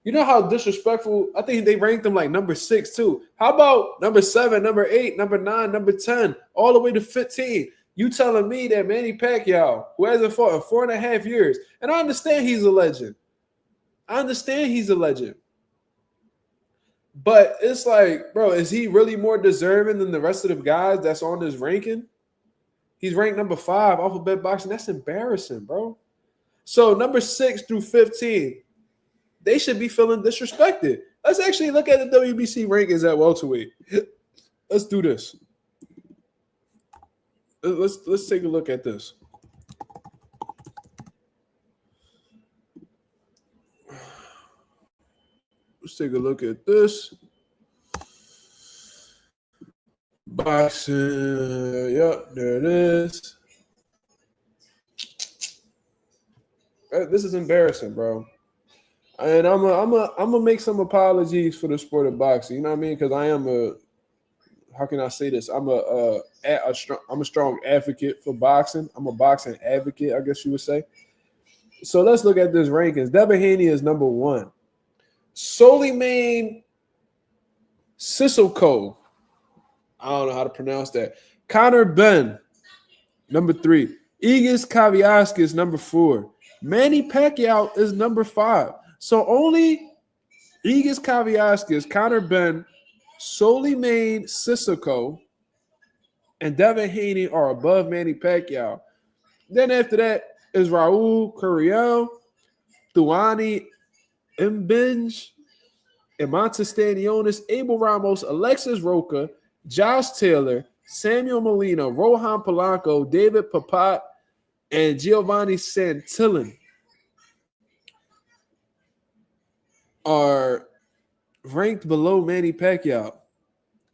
You know how disrespectful? I think they ranked him like number 6 too. How about number 7, number 8, number 9, number 10, all the way to 15? You telling me that Manny Pacquiao, who hasn't fought in 4.5 years, and I understand he's a legend. But it's like, bro, is he really more deserving than the rest of the guys that's on this ranking? He's ranked number 5, Alphabet Boxing. That's embarrassing, bro. So number 6 through 15, they should be feeling disrespected. Let's actually look at the WBC rankings at welterweight. Let's do this. Let's take a look at this. Let's take a look at this. Boxing. Yep, there it is. This is embarrassing, bro. And I'm gonna make some apologies for the sport of boxing. You know what I mean? Because I am a, how can I say this? I'm a strong advocate for boxing. I'm a boxing advocate, I guess you would say. So let's look at this rankings. Devin Haney is number 1. Soliman Sissoko, I don't know how to pronounce that. Connor Ben, number 3. Igis Kaviaskis, number 4. Manny Pacquiao is number 5. So only Igis Kaviaskis, Connor Ben, Soliman Sissoko, and Devin Haney are above Manny Pacquiao. Then after that is Raul Curiel, Thuani Mbinge, Imantas Stanionis, Abel Ramos, Alexis Roca, Josh Taylor, Samuel Molina, Rohan Polanco, David Papat, and Giovanni Santillan are ranked below Manny Pacquiao.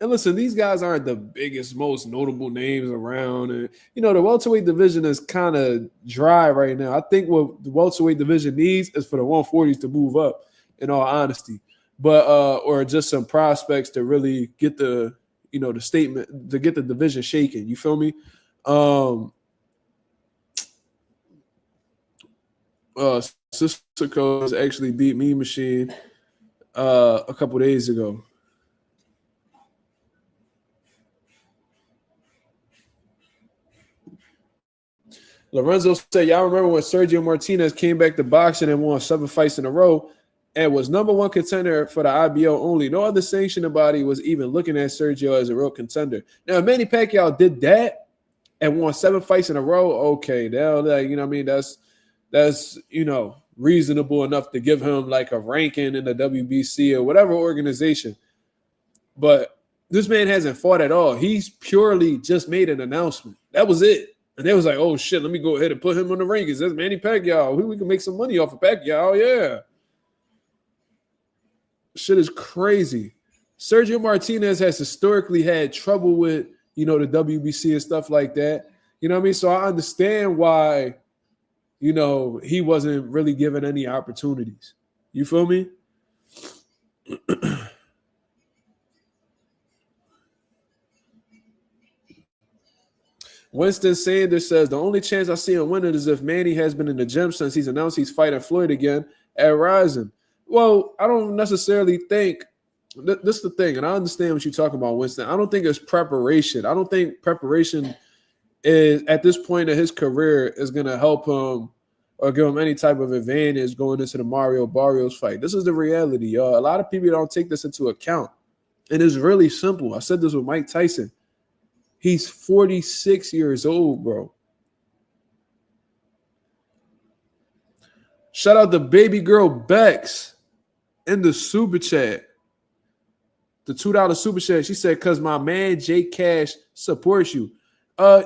And listen, these guys aren't the biggest, most notable names around. And, you know, the welterweight division is kind of dry right now. I think what the welterweight division needs is for the 140s to move up, in all honesty. But, or just some prospects to really get the, you know, the statement, to get the division shaking. You feel me? Sissoko has actually beat Mean Machine a couple days ago. Lorenzo said, y'all remember when Sergio Martinez came back to boxing and won 7 fights in a row and was number 1 contender for the IBO only. No other sanctioning body was even looking at Sergio as a real contender. Now, if Manny Pacquiao did that and won 7 fights in a row, okay, now, like, you know what I mean? That's, you know, reasonable enough to give him like a ranking in the WBC or whatever organization. But this man hasn't fought at all. He's purely just made an announcement. That was it. And they was like, oh, shit, let me go ahead and put him on the rankings. That's Manny Pacquiao. We can make some money off of Pacquiao. Yeah. Shit is crazy. Sergio Martinez has historically had trouble with, you know, the WBC and stuff like that. You know what I mean? So I understand why, you know, he wasn't really given any opportunities. You feel me? Winston Sanders says, the only chance I see him winning is if Manny has been in the gym since he's announced he's fighting Floyd again at Rising. Well, I don't necessarily think this is the thing, and I understand what you're talking about, Winston. I don't think it's preparation. I don't think preparation is at this point in his career is going to help him or give him any type of advantage going into the Mario Barrios fight. This is the reality, y'all. A lot of people don't take this into account. And it's really simple. I said this with Mike Tyson. He's 46 years old, bro. Shout out to baby girl Bex in the super chat. The $2 super chat. She said, because my man Jay Cash supports you.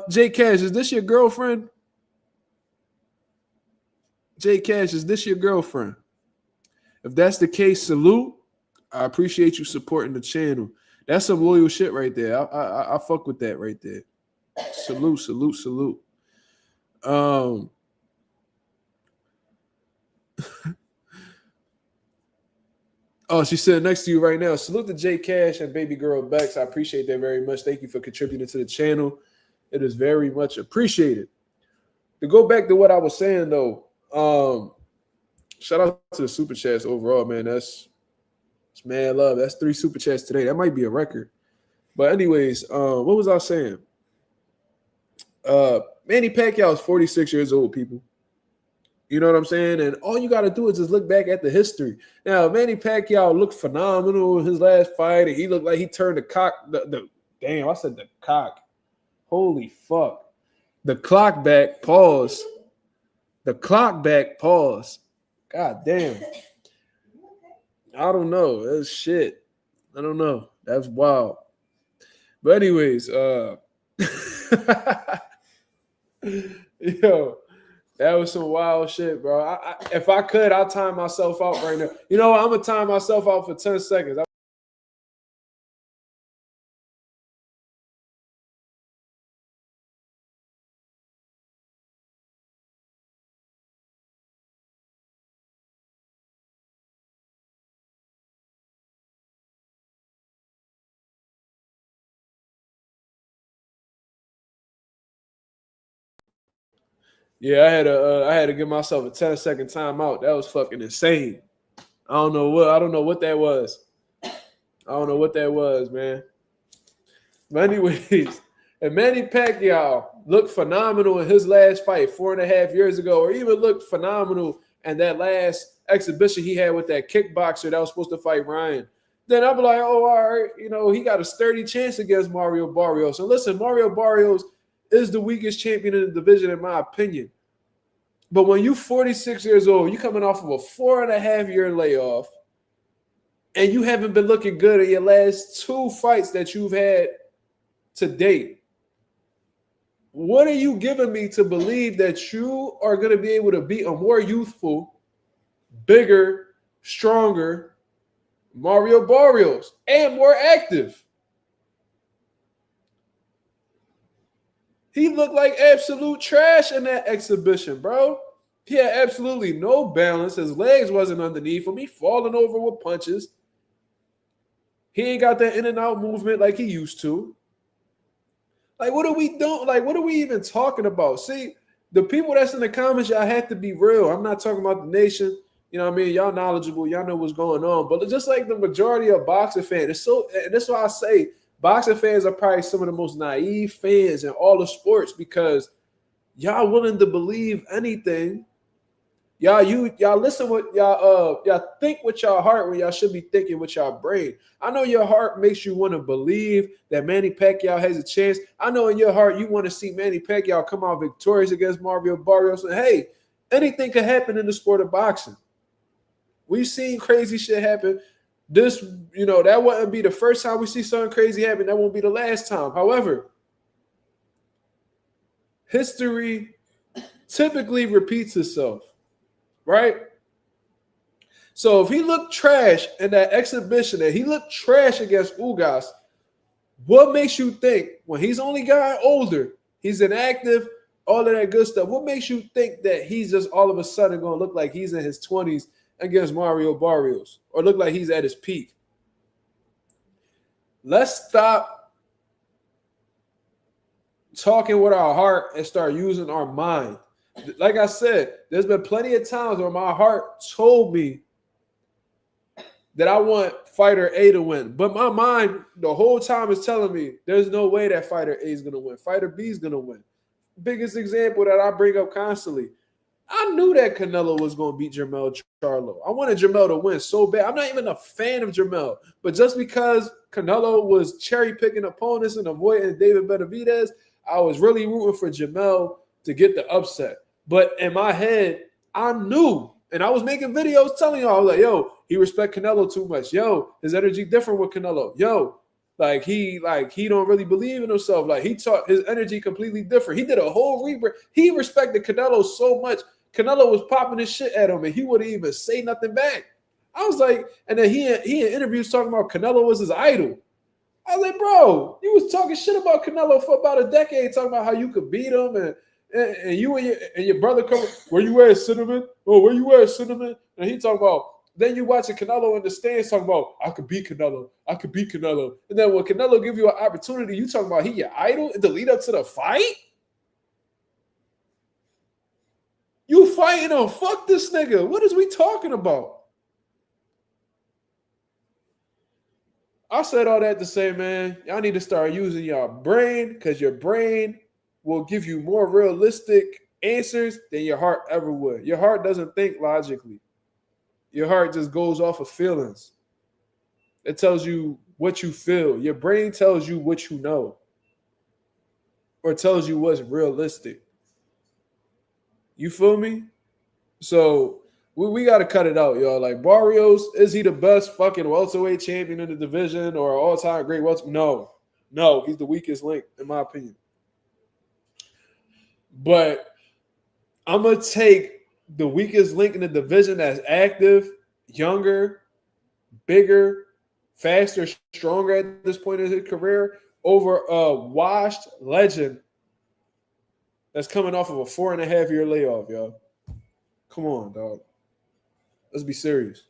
Jay Cash, is this your girlfriend? Jay Cash, is this your girlfriend? If that's the case, salute. I appreciate you supporting the channel. That's some loyal shit right there. I fuck with that right there. Salute, salute, salute. Oh, she's sitting next to you right now. Salute to Jay Cash and baby girl Bex. I appreciate that very much. Thank you for contributing to the channel. It is very much appreciated. To go back to what I was saying though, shout out to the super chats overall, man. It's mad love. That's 3 super chats today. That might be a record. But anyways, what was I saying? Manny Pacquiao is 46 years old, people. You know what I'm saying? And all you got to do is just look back at the history. Now, Manny Pacquiao looked phenomenal in his last fight, and he looked like he turned the cock. Damn, I said the cock. Holy fuck. The clock back, pause. The clock back, pause. God damn. I don't know. That's shit. I don't know. That's wild. But anyways, yo, that was some wild shit, bro. If I could, I'll time myself out right now. You know what? I'm going to time myself out for 10 seconds. Yeah, I had to give myself a 10-second timeout. That was fucking insane. I don't know what that was. I don't know what that was, man. But anyways, and Manny Pacquiao looked phenomenal in his last fight 4.5 years ago, or even looked phenomenal in that last exhibition he had with that kickboxer that was supposed to fight Ryan. Then I'll be like, oh, all right, he got a sturdy chance against Mario Barrios. And listen, Mario Barrios is the weakest champion in the division, in my opinion. But when you 46 years old, you coming off of a 4.5 year layoff, and you haven't been looking good in your last 2 fights that you've had to date. What are you giving me to believe that you are going to be able to beat a more youthful, bigger, stronger Mario Barrios and more active? He looked like absolute trash in that exhibition, bro. He had absolutely no balance. His legs wasn't underneath him. He falling over with punches. He ain't got that in and out movement like he used to. Like, what are we doing? Like, what are we even talking about? See, the people that's in the comments, y'all have to be real. I'm not talking about the nation. You know what I mean? Y'all knowledgeable. Y'all know what's going on. But just like the majority of boxing fans, and that's why I say boxing fans are probably some of the most naive fans in all the sports, because y'all willing to believe anything. Y'all listen what y'all think with y'all heart when y'all should be thinking with y'all brain. I know your heart makes you want to believe that Manny Pacquiao has a chance. I know in your heart you want to see Manny Pacquiao come out victorious against Mario Barrios. And hey, anything could happen in the sport of boxing. We've seen crazy shit happen. That wouldn't be the first time we see something crazy happen. That won't be the last time. However, history typically repeats itself. Right? So if he looked trash in that exhibition, and he looked trash against Ugas, what makes you think when he's only gotten older, he's inactive, all of that good stuff, what makes you think that he's just all of a sudden going to look like he's in his 20s against Mario Barrios, or look like he's at his peak? Let's stop talking with our heart and start using our mind. Like I said, there's been plenty of times where my heart told me that I want fighter A to win. But my mind the whole time is telling me there's no way that fighter A is going to win. Fighter B is going to win. Biggest example that I bring up constantly. I knew that Canelo was going to beat Jermell Charlo. I wanted Jermell to win so bad. I'm not even a fan of Jermell. But just because Canelo was cherry-picking opponents and avoiding David Benavidez, I was really rooting for Jermell to get the upset. But in my head, I knew, and I was making videos telling y'all, I was like, yo, he respect Canelo too much. Yo, his energy different with Canelo. Yo, he don't really believe in himself. Like, he taught his energy completely different. He did a whole rebrand. He respected Canelo so much. Canelo was popping his shit at him, and he wouldn't even say nothing back. I was like, and then he in interviews talking about Canelo was his idol. I was like, bro, you was talking shit about Canelo for about a decade, talking about how you could beat him, and you and your brother come, where you at, Cinnamon? Oh, where you at, Cinnamon? And he talking about, then you watching Canelo in the stands talking about, I could beat Canelo. I could beat Canelo. And then when Canelo give you an opportunity, you talking about he your idol in the lead up to the fight? You fighting him. Fuck this nigga. What is we talking about? I said all that to say, man, y'all need to start using your brain, because your brain will give you more realistic answers than your heart ever would. Your heart doesn't think logically. Your heart just goes off of feelings. It tells you what you feel. Your brain tells you what you know, or tells you what's realistic. You feel me? So we got to cut it out, y'all. Like, Barrios, is he the best fucking welterweight champion in the division or all-time great welterweight? No, he's the weakest link, in my opinion. But I'm going to take the weakest link in the division that's active, younger, bigger, faster, stronger at this point in his career over a washed legend that's coming off of a 4.5-year layoff, y'all. Come on, dog. Let's be serious.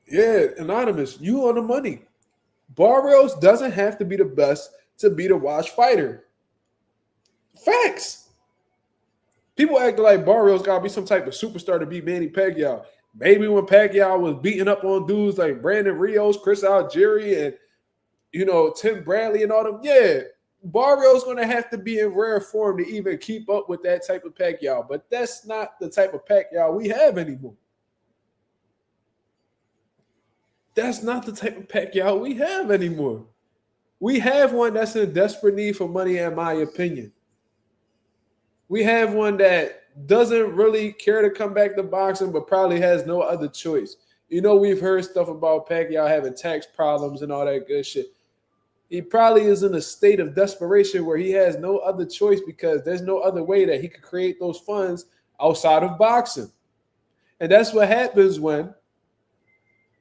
Yeah, anonymous. You on the money. Barrios doesn't have to be the best to be the watch fighter. Facts. People act like Barrios got to be some type of superstar to beat Manny Pacquiao. Maybe when Pacquiao was beating up on dudes like Brandon Rios, Chris Algieri, and Tim Bradley and all them, yeah, Barrios going to have to be in rare form to even keep up with that type of Pacquiao. But that's not the type of Pacquiao we have anymore. That's not the type of Pacquiao we have anymore. We have one that's in desperate need for money, in my opinion. We have one that doesn't really care to come back to boxing, but probably has no other choice. We've heard stuff about Pacquiao having tax problems and all that good shit. He probably is in a state of desperation where he has no other choice because there's no other way that he could create those funds outside of boxing. And that's what happens when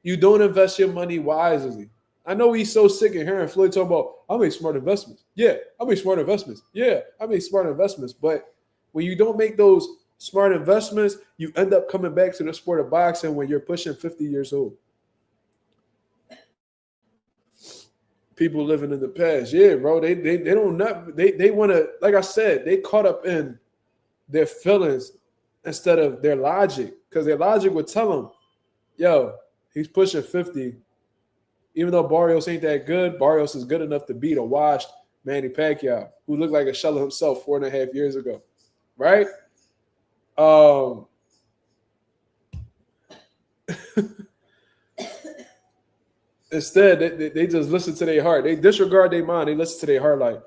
you don't invest your money wisely. I know he's so sick of hearing Floyd talk about, I make smart investments. Yeah, I make smart investments. Yeah, I make smart investments. But when you don't make those smart investments, you end up coming back to the sport of boxing when you're pushing 50 years old. People living in the past. Yeah, bro. They want to, like I said, they caught up in their feelings instead of their logic. Because their logic would tell them, yo, he's pushing 50. Even though Barrios ain't that good, Barrios is good enough to beat a washed Manny Pacquiao, who looked like a shell of himself 4.5 years ago. Right? Instead, they just listen to their heart. They disregard their mind. They listen to their heart like,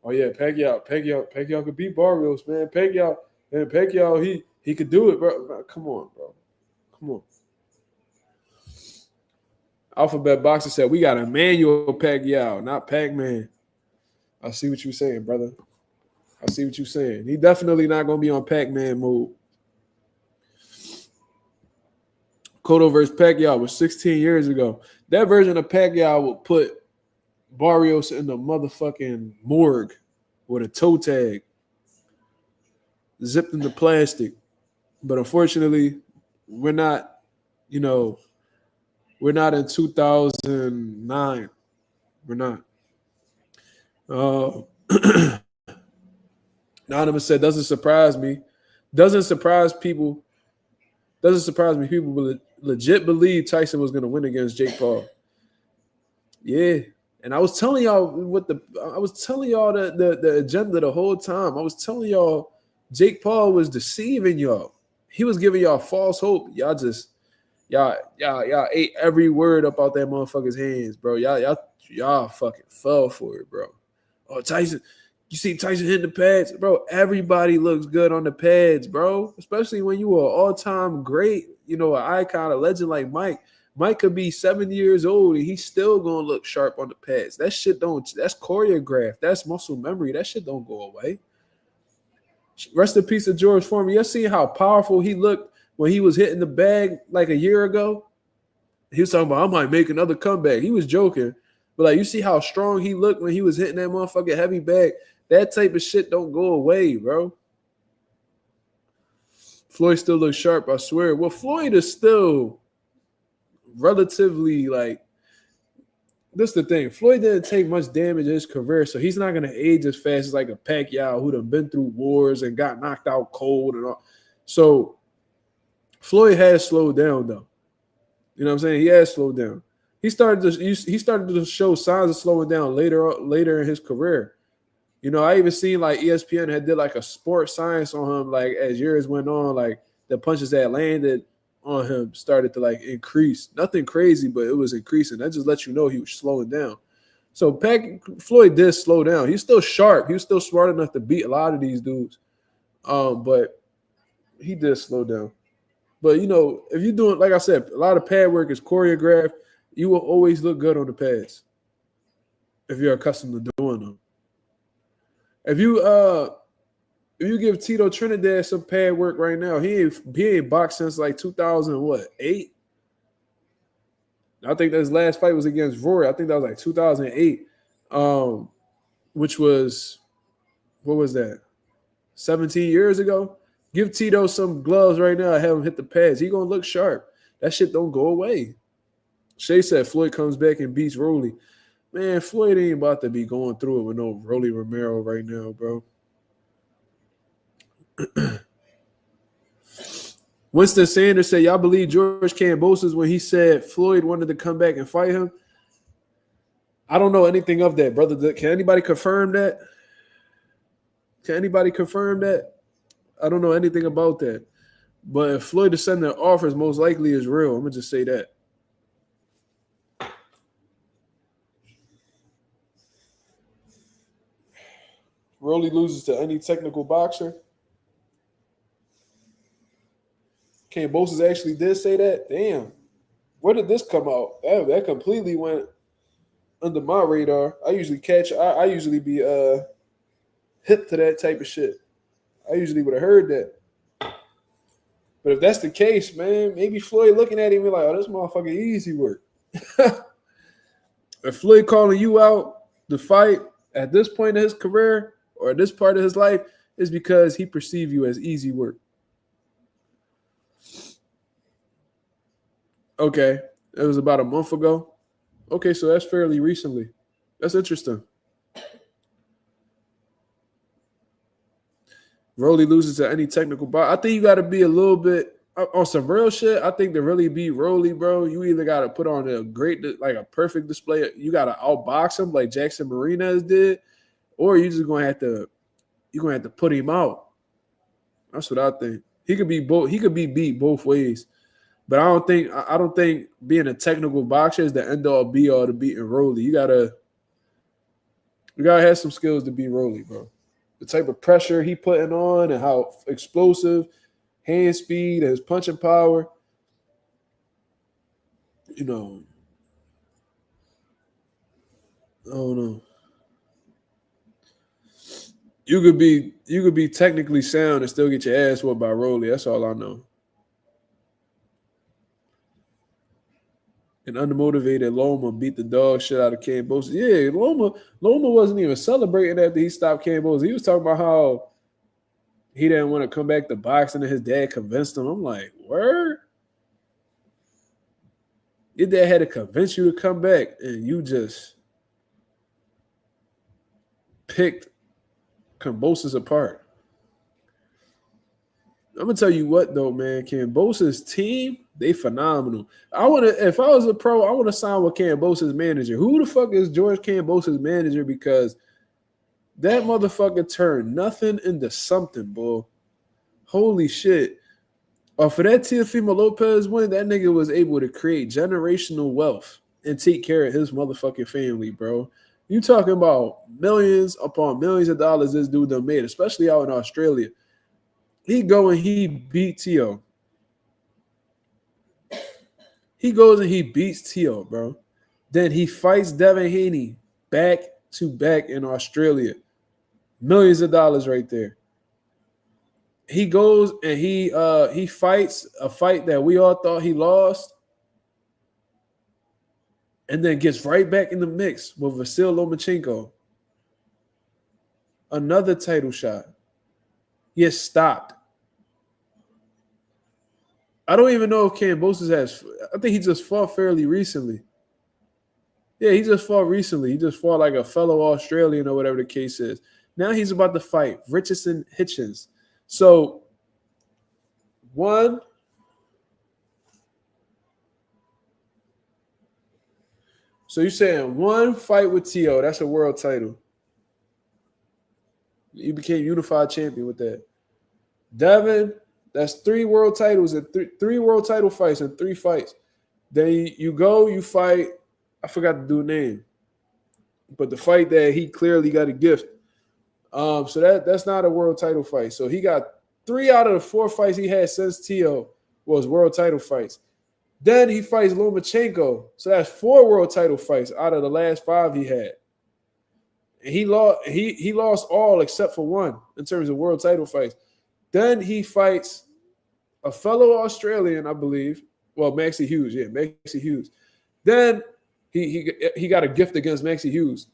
oh yeah, Pacquiao could beat Barrios, man. Pacquiao, he could do it, bro. Come on, bro. Come on. Alphabet Boxer said, we got Emmanuel Pacquiao, not Pac-Man. I see what you're saying, brother. I see what you're saying. He definitely not going to be on Pac-Man mode. Cotto versus Pacquiao was 16 years ago. That version of Pacquiao would put Barrios in the motherfucking morgue with a toe tag zipped into plastic. But unfortunately, we're not in 2009. We're not. Anonymous said, doesn't surprise me. Doesn't surprise me. People legit believe Tyson was going to win against Jake Paul. Yeah. And I was telling y'all the agenda the whole time. I was telling y'all Jake Paul was deceiving y'all. He was giving y'all false hope. Y'all ate every word up out that motherfucker's hands, bro. Y'all fucking fell for it, bro. Oh, Tyson, you see Tyson hitting the pads, bro. Everybody looks good on the pads, bro. Especially when you are all-time great, an icon, a legend like Mike. Mike could be 70 years old and he's still gonna look sharp on the pads. That's choreographed. That's muscle memory. That shit don't go away. Rest in peace to George Foreman. You see how powerful he looked when he was hitting the bag like a year ago? He was talking about, I might make another comeback. He was joking. But you see how strong he looked when he was hitting that motherfucking heavy bag. That type of shit don't go away, bro. Floyd still looks sharp, I swear. Well, Floyd is still relatively this is the thing. Floyd didn't take much damage in his career, so he's not going to age as fast as like a Pacquiao who done been through wars and got knocked out cold and all. So Floyd has slowed down, though. You know what I'm saying? He has slowed down. He started to show signs of slowing down later in his career. I even seen ESPN had did a sports science on him as years went on, the punches that landed on him started to increase. Nothing crazy, but it was increasing. That just lets you know he was slowing down. So Floyd did slow down. He's still sharp. He was still smart enough to beat a lot of these dudes. But he did slow down. But if you're doing, like I said, a lot of pad work is choreographed, you will always look good on the pads if you're accustomed to doing them. If you give Tito Trinidad some pad work right now, he ain't boxed since 2008. I think his last fight was against Rory. I think that was 2008, which was, what was that, 17 years ago? Give Tito some gloves right now and have him hit the pads. He gonna look sharp. That shit don't go away. Shay said Floyd comes back and beats Rolly. Man, Floyd ain't about to be going through it with no Rolly Romero right now, bro. Winston Sanders said, y'all believe George Kambosos when he said Floyd wanted to come back and fight him? I don't know anything of that, brother. Can anybody confirm that? Can anybody confirm that? I don't know anything about that. But if Floyd is sending offers, most likely is real. I'm going to just say that. Rolly loses to any technical boxer. Kambosos actually did say that. Damn. Where did this come out? That completely went under my radar. I usually be hip to that type of shit. I usually would have heard that. But if that's the case, man, maybe Floyd looking at him and be like, oh, this motherfucker easy work. If Floyd calling you out to fight at this point in his career or at this part of his life, it's because he perceives you as easy work. Okay. It was about a month ago. Okay, so that's fairly recently. That's interesting. Rolly loses to any technical box. I think you got to be a little bit on some real shit. I think to really beat Rolly, bro, you either got to put on a perfect display. You got to outbox him like Jackson Marinas did, or you just gonna have to put him out. That's what I think. He could be both. He could be beat both ways. But I don't think being a technical boxer is the end all be all to beating Rolly. You gotta have some skills to beat Rolly, bro. The type of pressure he putting on and how explosive, hand speed, his punching power. You know, I don't know. You could be technically sound and still get your ass whooped by Rolly. That's all I know. And unmotivated Loma beat the dog shit out of Kambosos. Yeah, Loma wasn't even celebrating after he stopped Kambosos. He was talking about how he didn't want to come back to boxing and his dad convinced him. I'm like, word? Your dad had to convince you to come back and you just picked Kambosos apart. I'm gonna tell you what though, man. Kambosos' team, they phenomenal. If I was a pro, I want to sign with Kambosos' manager. Who the fuck is George Kambosos' manager? Because that motherfucker turned nothing into something, boy. Holy shit. For that Teofimo Lopez win, that nigga was able to create generational wealth and take care of his motherfucking family, bro. You talking about millions upon millions of dollars this dude done made, especially out in Australia. He beat Tio. He goes and he beats Tio, bro. Then he fights Devin Haney back to back in Australia. Millions of dollars right there. He goes and he fights a fight that we all thought he lost. And then gets right back in the mix with Vasil Lomachenko. Another title shot. Gets stopped. I don't even know if Kambosos has. I think he just fought fairly recently. Yeah, he just fought recently. He just fought like a fellow Australian or whatever the case is. Now he's about to fight Richardson Hitchens. So, So you're saying one fight with Tio, that's a world title. You became unified champion with that. Devin, that's 3 world titles and three world title fights and 3 fights. Then you fight, I forgot the dude's name, but the fight that he clearly got a gift. So that's not a world title fight. So he got 3 out of the 4 fights he had since Tio was world title fights. Then he fights Lomachenko. So that's 4 world title fights out of the last 5 he had. And he lost all except for 1 in terms of world title fights. Then he fights a fellow Australian, I believe. Well, Maxie Hughes. Yeah, Maxie Hughes. Then he got a gift against Maxie Hughes.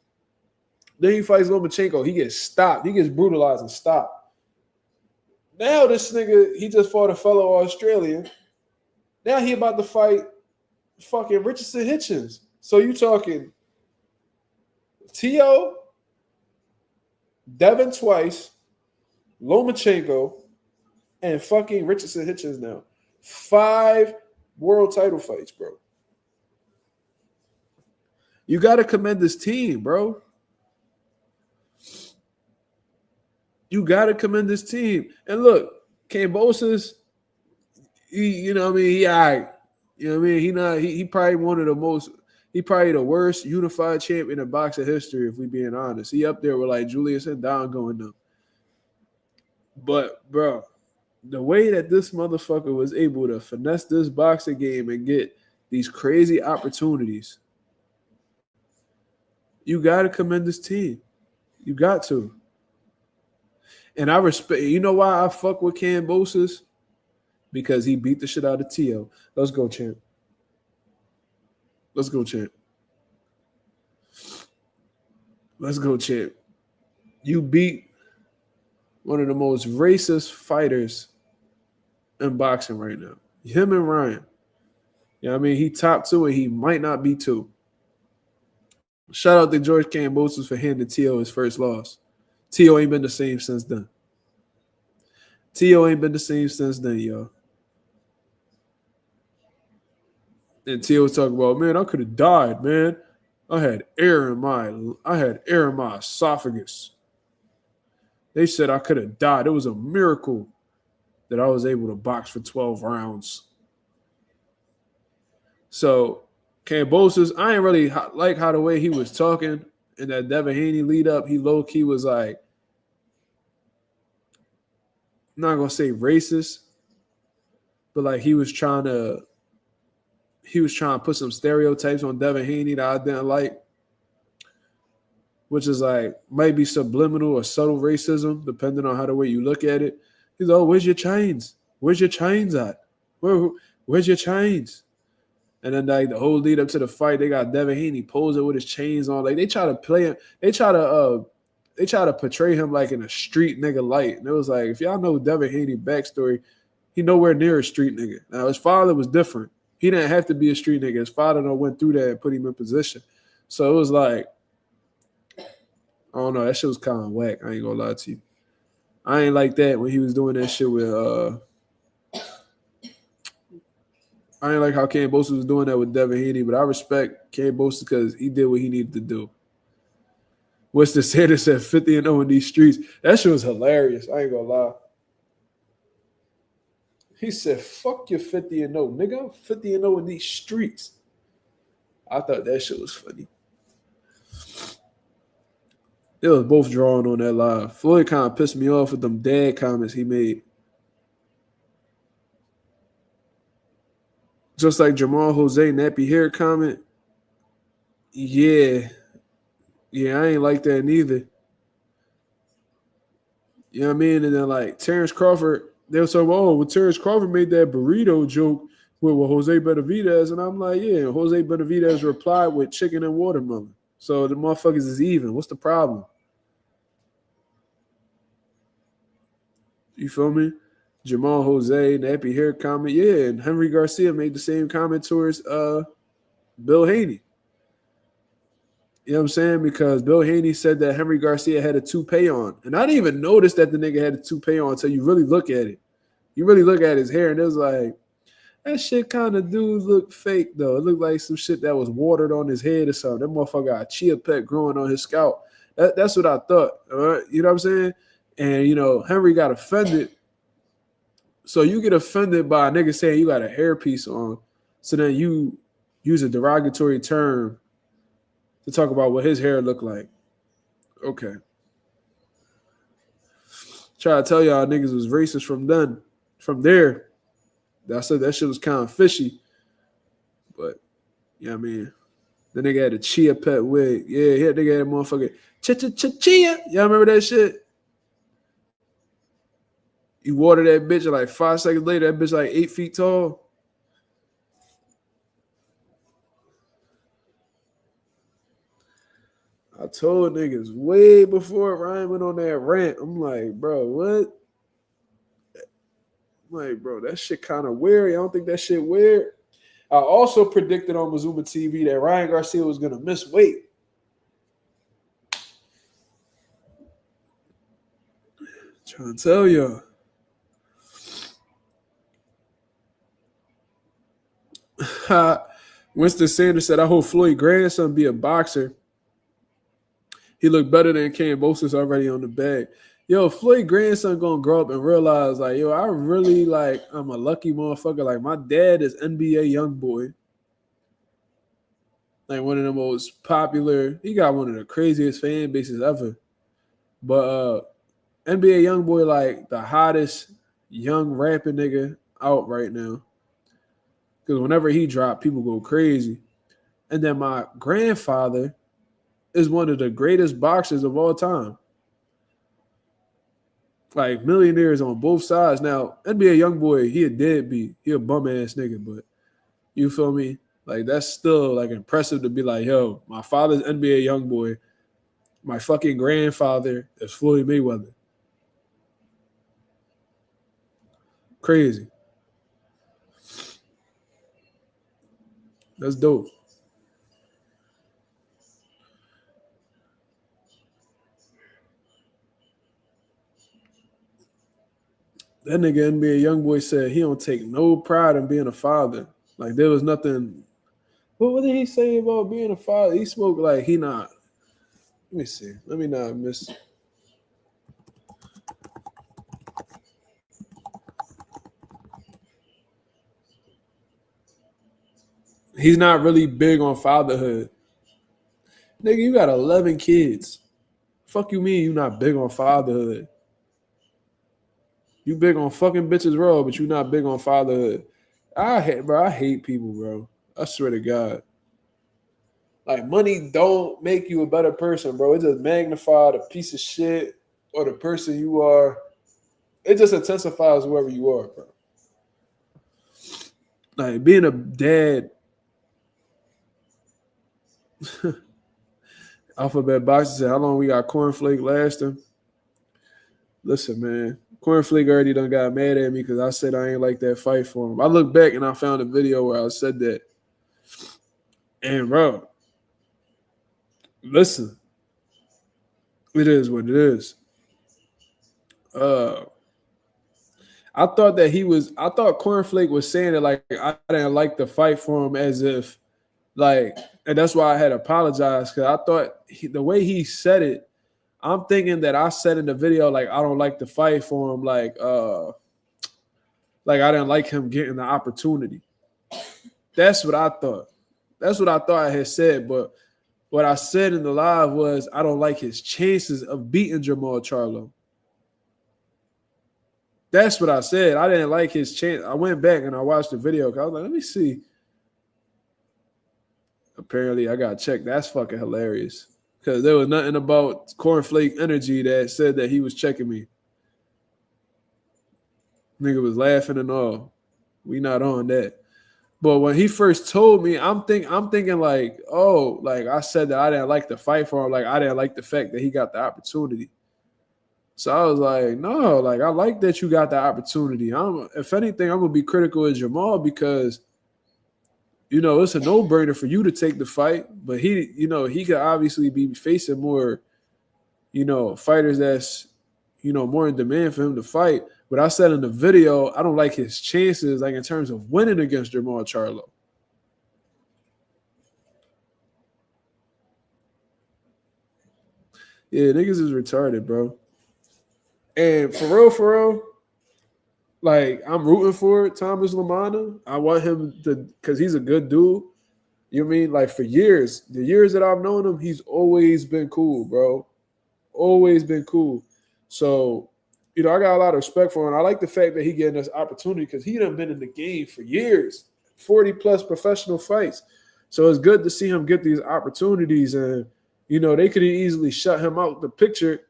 Then he fights Lomachenko. He gets stopped. He gets brutalized and stopped. Now this nigga, he just fought a fellow Australian. Now he about to fight fucking Richardson Hitchens. So you talking T.O., Devin twice, Lomachenko, and fucking Richardson Hitchens now. 5 world title fights, bro. You got to commend this team, bro. You got to commend this team. And look, Kambosos, you know what I mean? He all right. You know what I mean? He probably one of the most, he probably the worst unified champion in boxing history, if we being honest. He up there with like Julius and Don going up. But, bro, the way that this motherfucker was able to finesse this boxing game and get these crazy opportunities, you got to commend this team. You got to. And I respect, you know why I fuck with Kambosos? Because he beat the shit out of T.O. Let's go, champ. Let's go, champ. Let's go, champ. You beat one of the most racist fighters in boxing right now. Him and Ryan. You know what I mean? He top 2 and he might not be 2. Shout out to George Kambosos for handing T.O. his first loss. T.O. ain't been the same since then. T.O. ain't been the same since then, y'all. And T.O. was talking about, man, I could have died, man. I had air in my esophagus. They said I could have died. It was a miracle that I was able to box for 12 rounds. So, Kambosos, I ain't really like how the way he was talking in that Devin Haney lead up. He low-key was like, I'm not gonna say racist, but like he was trying to put some stereotypes on Devin Haney that I didn't like, which is like might be subliminal or subtle racism, depending on how the way you look at it. He's like, oh, where's your chains? Where's your chains at? Where's your chains? And then like the whole lead up to the fight, they got Devin Haney posing with his chains on. Like they try to play him, they try to portray him like in a street nigga light. And it was like, if y'all know Devin Haney backstory, he nowhere near a street nigga. Now his father was different. He didn't have to be a street nigga. His father went through that and put him in position. So it was like, I don't know, that shit was kind of whack. I ain't gonna lie to you. I ain't like that when he was doing that shit with I ain't like how Kambosos was doing that with Devin Haney, but I respect Kambosos because he did what he needed to do. What's the say that said 50-0 in these streets? That shit was hilarious. I ain't gonna lie. He said, fuck your 50-0, nigga. I'm 50-0 in these streets. I thought that shit was funny. They was both drawing on that live. Floyd kind of pissed me off with them dad comments he made. Just like Jamal Jose nappy hair comment. Yeah, I ain't like that neither. You know what I mean? And then like Terrence Crawford, they were talking about, oh, when Terrence Crawford made that burrito joke with Jose Benavidez, and I'm like, yeah, Jose Benavidez replied with chicken and watermelon. So the motherfuckers is even. What's the problem? You feel me? Jamal Jose, nappy hair comment. Yeah, and Henry Garcia made the same comment towards Bill Haney. You know what I'm saying? Because Bill Haney said that Henry Garcia had a toupee on. And I didn't even notice that the nigga had a toupee on until you really look at it. You really look at his hair, and it was like, that shit kind of dude look fake, though. It looked like some shit that was watered on his head or something. That motherfucker got a chia pet growing on his scalp. That's what I thought. All right? You know what I'm saying? And, you know, Henry got offended. So you get offended by a nigga saying you got a hairpiece on. So then you use a derogatory term to talk about what his hair looked like. Okay. Try to tell y'all niggas was racist from then. From there, I said that shit was kind of fishy. But, you know what I mean? The nigga had a chia pet wig. Yeah, he had nigga had a motherfucker. Chia. Y'all remember that shit? You water that bitch, and like 5 seconds later, that bitch like 8 feet tall. I told niggas way before Ryan went on that rant. I'm like, bro, what? I'm like, bro, that shit kind of weird. I don't think that shit weird. I also predicted on Mazuma TV that Ryan Garcia was going to miss weight. Trying to tell y'all. Winston Sanders said, I hope Floyd's grandson be a boxer. He looked better than Cambosis already on the bag. Yo, Floyd grandson gonna grow up and realize, like, yo, I really like I'm a lucky motherfucker. Like, my dad is NBA YoungBoy. Like one of the most popular, he got one of the craziest fan bases ever. But NBA YoungBoy, like the hottest young rapping nigga out right now. Because whenever he dropped, people go crazy. And then my grandfather is one of the greatest boxers of all time. Like millionaires on both sides. Now, NBA YoungBoy, he a deadbeat. He a bum ass nigga, but you feel me? Like that's still like impressive to be like, yo, my father's NBA YoungBoy. My fucking grandfather is Floyd Mayweather. Crazy. That's dope. That nigga NBA YoungBoy said he don't take no pride in being a father. Like there was nothing. What did he say about being a father? He spoke like he not. Let me see. Let me not miss. He's not really big on fatherhood. Nigga, you got 11 kids. Fuck you mean you not big on fatherhood? You big on fucking bitches, bro, but you not big on fatherhood. I hate people, bro. I swear to God. Like money don't make you a better person, bro. It just magnifies the piece of shit or the person you are. It just intensifies whoever you are, bro. Like being a dad. Alphabet Boxer said, how long we got Cornflake lasting? Listen, man. Cornflake already done got mad at me because I said I ain't like that fight for him. I looked back and I found a video where I said that. And, bro, listen. It is what it is. I thought Cornflake was saying it like I didn't like the fight for him as if, like, and that's why I had apologized because I thought the way he said it, I'm thinking that I said in the video, like, I don't like the fight for him, like I didn't like him getting the opportunity. That's what I thought. That's what I thought I had said. But what I said in the live was I don't like his chances of beating Jamal Charlo. That's what I said. I didn't like his chance. I went back and I watched the video because I was like, let me see. Apparently, I got checked. That's fucking hilarious. Because there was nothing about Cornflake energy that said that he was checking me. Nigga was laughing and all. We not on that. But when he first told me, I'm thinking like, oh, like I said that I didn't like the fight for him. Like I didn't like the fact that he got the opportunity. So I was like, no, like I like that you got the opportunity. If anything, I'm gonna be critical of Jamal because you know, it's a no-brainer for you to take the fight, but he could obviously be facing more, fighters that's, more in demand for him to fight. But I said in the video, I don't like his chances, like in terms of winning against Jamal Charlo. Yeah, niggas is retarded, bro. And for real, like I'm rooting for Thomas Lamana. I want him to, because he's a good dude. You know what I mean? Like for years, the years that I've known him, he's always been cool, bro. Always been cool. So, I got a lot of respect for him. I like the fact that he getting this opportunity because he done been in the game for years, 40 plus professional fights. So it's good to see him get these opportunities. And, they could easily shut him out the picture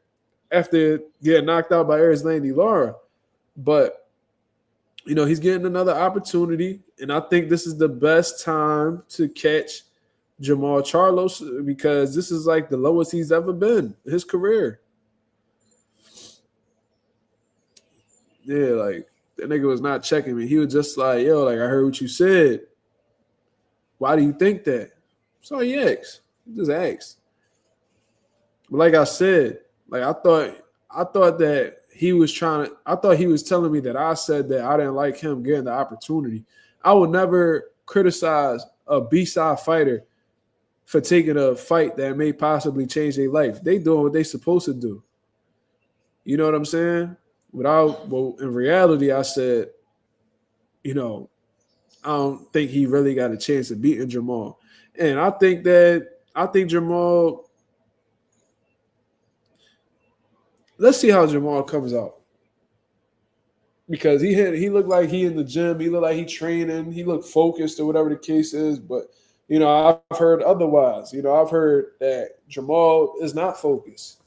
after getting knocked out by Erislandy Lara. But he's getting another opportunity, and I think this is the best time to catch Jamal Charlo because this is like the lowest he's ever been in his career. Yeah, like that nigga was not checking me. He was just like, yo, like I heard what you said. Why do you think that? So he asked. He just asked. But like I said, like I thought that he was I thought he was telling me that I said that I didn't like him getting the opportunity. I would never criticize a B-side fighter for taking a fight that may possibly change their life. They doing what they supposed to do. You know what I'm saying? Well, in reality, I said, you know, I don't think he really got a chance of beating Jamal. And I think Jamal, let's see how Jamal comes out. Because he looked like he in the gym, he looked like he training, he looked focused or whatever the case is. But, you know, I've heard otherwise. You know, I've heard that Jamal is not focused.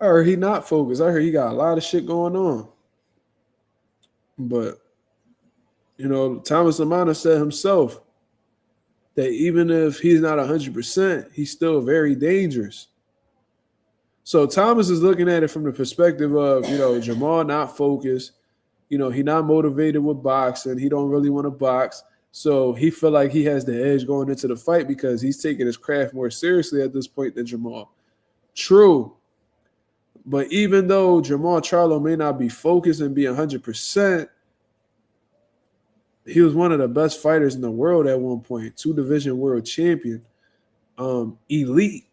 I heard he not focused. I heard he got a lot of shit going on. But, you know, Thomas Lamana said himself that even if he's not 100%, he's still very dangerous. So Thomas is looking at it from the perspective of, you know, Jamal not focused. You know, he not motivated with boxing. He don't really want to box. So he feel like he has the edge going into the fight because he's taking his craft more seriously at this point than Jamal. True. But even though Jamal Charlo may not be focused and be 100%, he was one of the best fighters in the world at one point, 2-division world champion, elite.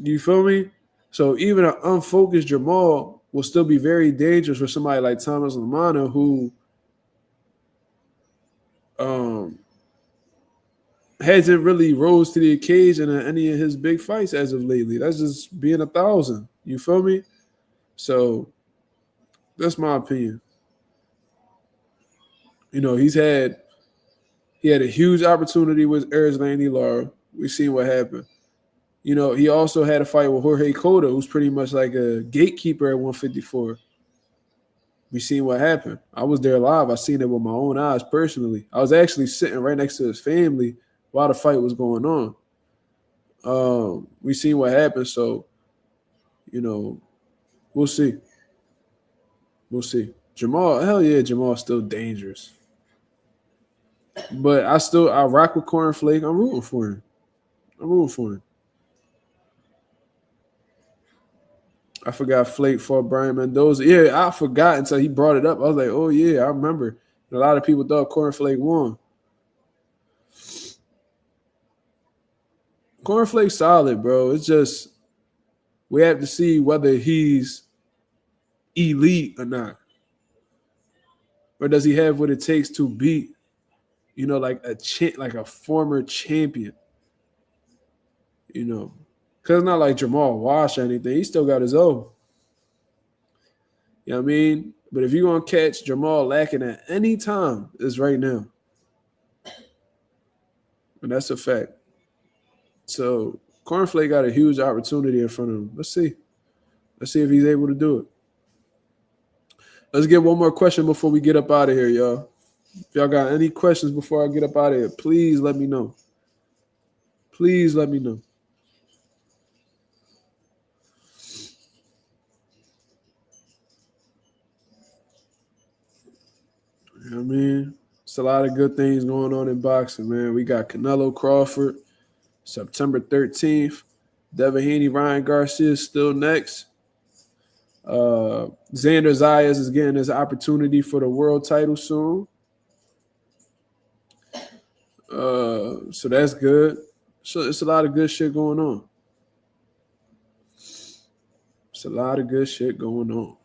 You feel me? So even an unfocused Jamal will still be very dangerous for somebody like Thomas Lamana, who hasn't really rose to the occasion in any of his big fights as of lately. That's just being 1,000. You feel me? So that's my opinion. You know, he had a huge opportunity with Erislandy Lara. We seen what happened. You know, he also had a fight with Jorge Cota, who's pretty much like a gatekeeper at 154. We seen what happened. I was there live. I seen it with my own eyes personally. I was actually sitting right next to his family while the fight was going on. We seen what happened. So, you know, we'll see. We'll see. Jamal, hell yeah, Jamal's still dangerous. But I rock with Cornflake. I'm rooting for him. I forgot Flake fought Brian Mendoza. Yeah, I forgot until he brought it up. I was like, oh yeah, I remember. And a lot of people thought Cornflake won. Cornflake's solid, bro. It's just we have to see whether he's elite or not. Or does he have what it takes to beat, you know, like a former champion? You know, because it's not like Jamal Wash or anything. He still got his own. You know what I mean? But if you're going to catch Jamal lacking at any time, it's right now. And that's a fact. So Cornflake got a huge opportunity in front of him. Let's see. Let's see if he's able to do it. Let's get one more question before we get up out of here, y'all. If y'all got any questions before I get up out of here, please let me know. Please let me know. You know what I mean? It's a lot of good things going on in boxing, man. We got Canelo Crawford, September 13th. Devin Haney, Ryan Garcia is still next. Xander Zayas is getting his opportunity for the world title soon. So that's good. So it's a lot of good shit going on. It's a lot of good shit going on.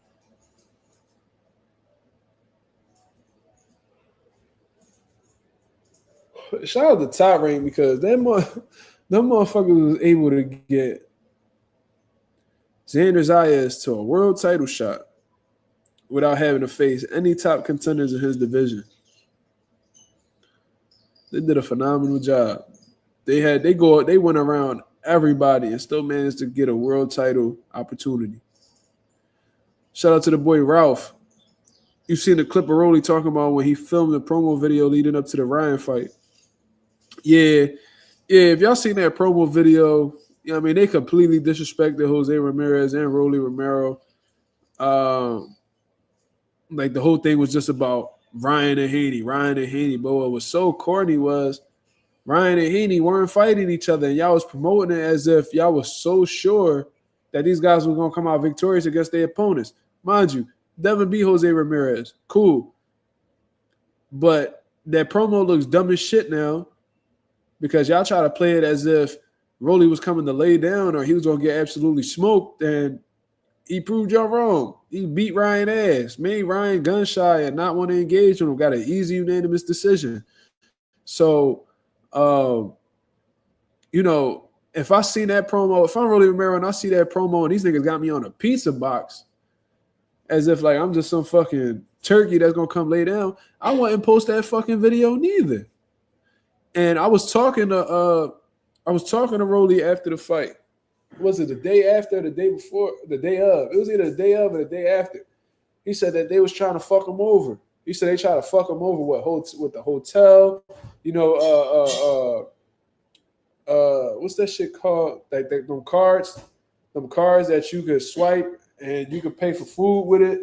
Shout out to Top Rank because them motherfuckers was able to get Xander Zayas to a world title shot without having to face any top contenders in his division. They did a phenomenal job. They went around everybody and still managed to get a world title opportunity. Shout out to the boy Ralph. You've seen the clip of Rolly talking about when he filmed the promo video leading up to the Ryan fight. Yeah. If y'all seen that promo video, You know what I mean? They completely disrespected Jose Ramirez and Rolly Romero. Um, like the whole thing was just about Ryan and Haney. Ryan and Haney. But what was so corny was Ryan and Haney weren't fighting each other, and y'all was promoting it as if y'all was so sure that these guys were gonna come out victorious against their opponents. Mind you, Devin beat Jose Ramirez. Cool. But that promo looks dumb as shit now because y'all try to play it as if Rolly was coming to lay down or he was gonna get absolutely smoked, and he proved y'all wrong. He beat Ryan ass, made Ryan gun shy and not want to engage with him. Got an easy unanimous decision. So, you know, if I see that promo, if I'm Rolly Romero and I see that promo and these niggas got me on a pizza box, as if like I'm just some fucking turkey that's gonna come lay down, I wouldn't post that fucking video neither. And I was talking to Rolly after the fight. Was it the day after, the day before, the day of? It was either the day of or the day after. He said that they was trying to fuck him over. He said they tried to fuck him over with the hotel, you know, what's that shit called? Like them cards that you could swipe and you could pay for food with it.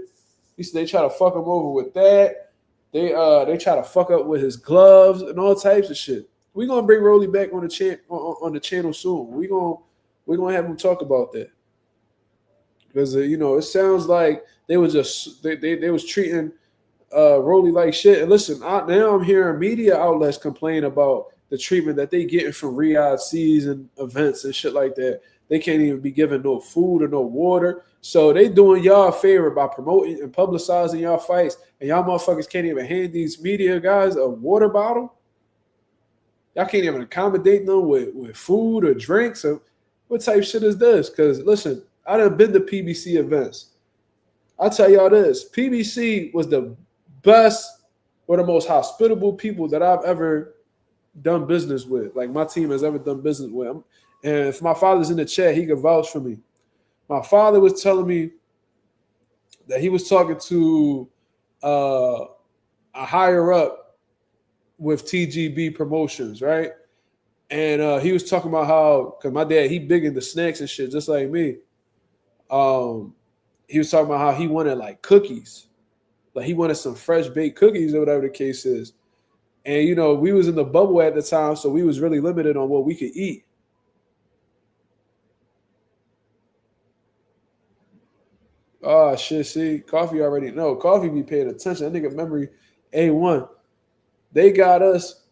He said they try to fuck him over with that. They try to fuck up with his gloves and all types of shit. We're gonna bring Rolly back on the channel soon. We're gonna have him talk about that. Because you know, it sounds like they was treating Rolly like shit. And listen, now I'm hearing media outlets complain about the treatment that they getting from Riyadh season events and shit like that. They can't even be given no food or no water. So they doing y'all a favor by promoting and publicizing y'all fights, and y'all motherfuckers can't even hand these media guys a water bottle. Y'all can't even accommodate them with food or drinks. Or what type of shit is this? Because listen, I done been to PBC events. I'll tell y'all this. PBC was the best or the most hospitable people that I've ever done business with. Like my team has ever done business with. And if my father's in the chat, he can vouch for me. My father was telling me that he was talking to a higher up with TGB Promotions, right? And he was talking about how, because my dad, he big into snacks and shit, just like me. He was talking about how he wanted like cookies. Like he wanted some fresh baked cookies or whatever the case is. And, you know, we was in the bubble at the time, so we was really limited on what we could eat. Oh, shit, see, Coffee already know. Coffee be paying attention. That nigga memory A1. They got us.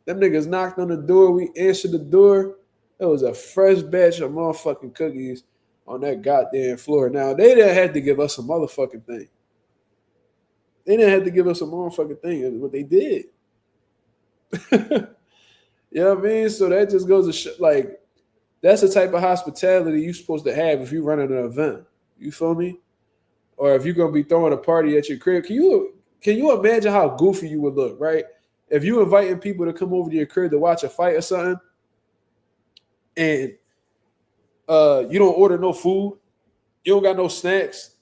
Them niggas knocked on the door. We answered the door. It was a fresh batch of motherfucking cookies on that goddamn floor. Now, they didn't have to give us a motherfucking thing. They didn't have to give us a motherfucking thing. That's what they did. You know what I mean? So that just goes to show, like, that's the type of hospitality you're supposed to have if you're running an event. You feel me? Or if you're gonna be throwing a party at your crib, can you imagine how goofy you would look, right? If you inviting people to come over to your crib to watch a fight or something, and you don't order no food, you don't got no snacks,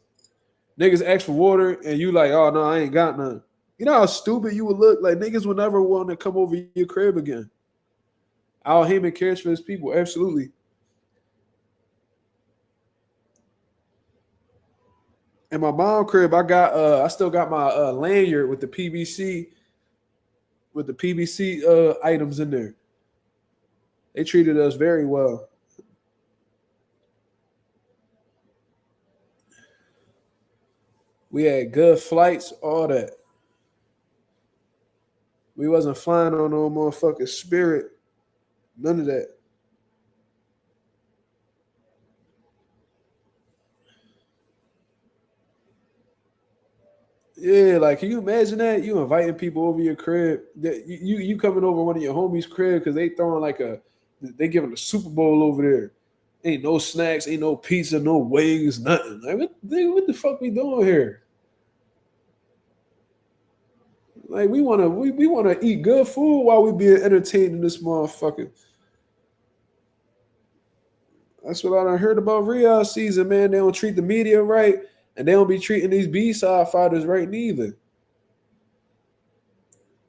niggas ask for water, and you like, oh no, I ain't got none. You know how stupid you would look? Like niggas would never want to come over your crib again. Al Heyman cares for his people, absolutely. In my mom crib, I still got my lanyard with the PBC items in there. They treated us very well. We had good flights, all that. We wasn't flying on no motherfucking Spirit. None of that. Yeah, like can you imagine that? You inviting people over your crib. You coming over one of your homies' crib because they throwing they giving a Super Bowl over there. Ain't no snacks, ain't no pizza, no wings, nothing. Like what the fuck we doing here? Like we wanna eat good food while we being entertained in this motherfucker. That's what I done heard about Riyadh season, man. They don't treat the media right, and they don't be treating these B-side fighters right neither.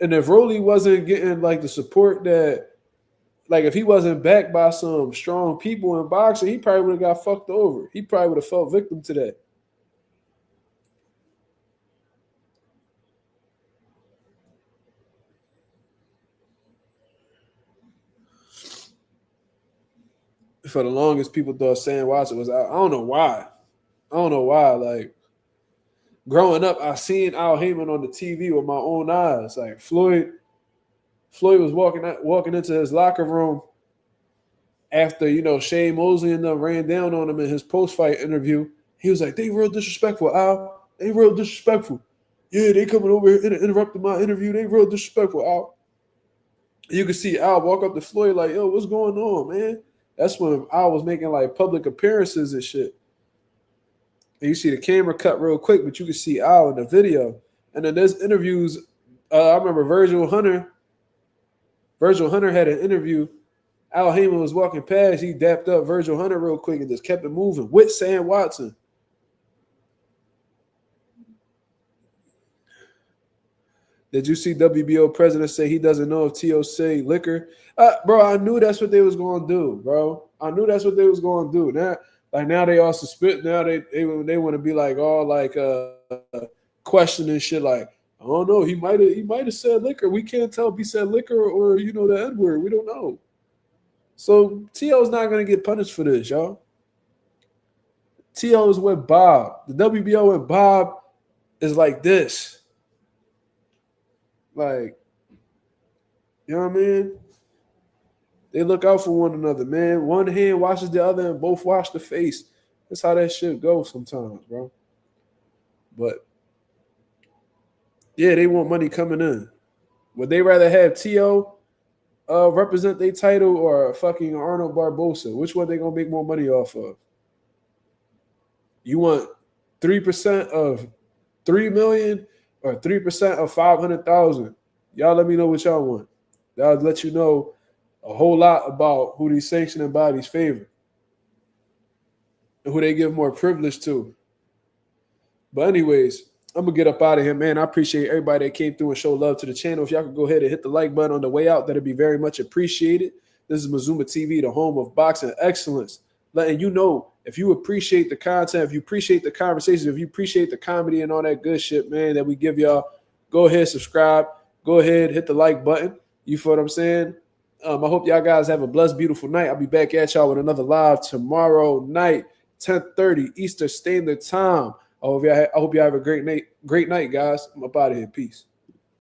And if Rolly wasn't getting like the support that like if he wasn't backed by some strong people in boxing, he probably would have got fucked over. He probably would have fell victim to that. For the longest, people thought Sam Watson was out. I don't know why. I don't know why. Like growing up, I seen Al Heyman on the TV with my own eyes. Like Floyd was walking into his locker room after Shane Mosley and them ran down on him in his post fight interview. He was like, "They real disrespectful, Al. They real disrespectful. Yeah, they coming over here interrupting my interview. They real disrespectful, Al." You could see Al walk up to Floyd like, "Yo, what's going on, man?" That's when Al was making like public appearances and shit. And you see the camera cut real quick, but you can see Al in the video. And then there's interviews. I remember Virgil Hunter had an interview. Al Heyman was walking past. He dapped up Virgil Hunter real quick and just kept it moving with Sam Watson. Did you see WBO president say he doesn't know if T.O. say liquor? Bro, I knew that's what they was going to do, bro. I knew that's what they was going to do. Now they all suspect. Now they want to be like all like questioning shit. Like, I don't know. He might have said liquor. We can't tell if he said liquor or the N word. We don't know. So T.O.'s not gonna get punished for this, y'all. T.O. is with Bob. The WBO and Bob is like this. Like, you know what I mean? They look out for one another, man. One hand washes the other and both wash the face. That's how that shit goes sometimes, bro. But, yeah, they want money coming in. Would they rather have T.O. represent their title or fucking Arnold Barbosa? Which one they going to make more money off of? You want 3% of $3 million or 3% of 500,000? Y'all let me know what y'all want. That'll let you know a whole lot about who these sanctioning bodies favor and who they give more privilege to. But anyways, I'm going to get up out of here, man. I appreciate everybody that came through and showed love to the channel. If y'all could go ahead and hit the like button on the way out, that'd be very much appreciated. This is Mazuma TV, the home of boxing excellence. Letting you know, if you appreciate the content, if you appreciate the conversation, if you appreciate the comedy and all that good shit, man, that we give y'all, go ahead, subscribe. Go ahead, hit the like button. You feel what I'm saying? I hope y'all guys have a blessed, beautiful night. I'll be back at y'all with another live tomorrow night, 10:30 Eastern Standard Time. I hope y'all have a great night, guys. I'm up out of here. Peace.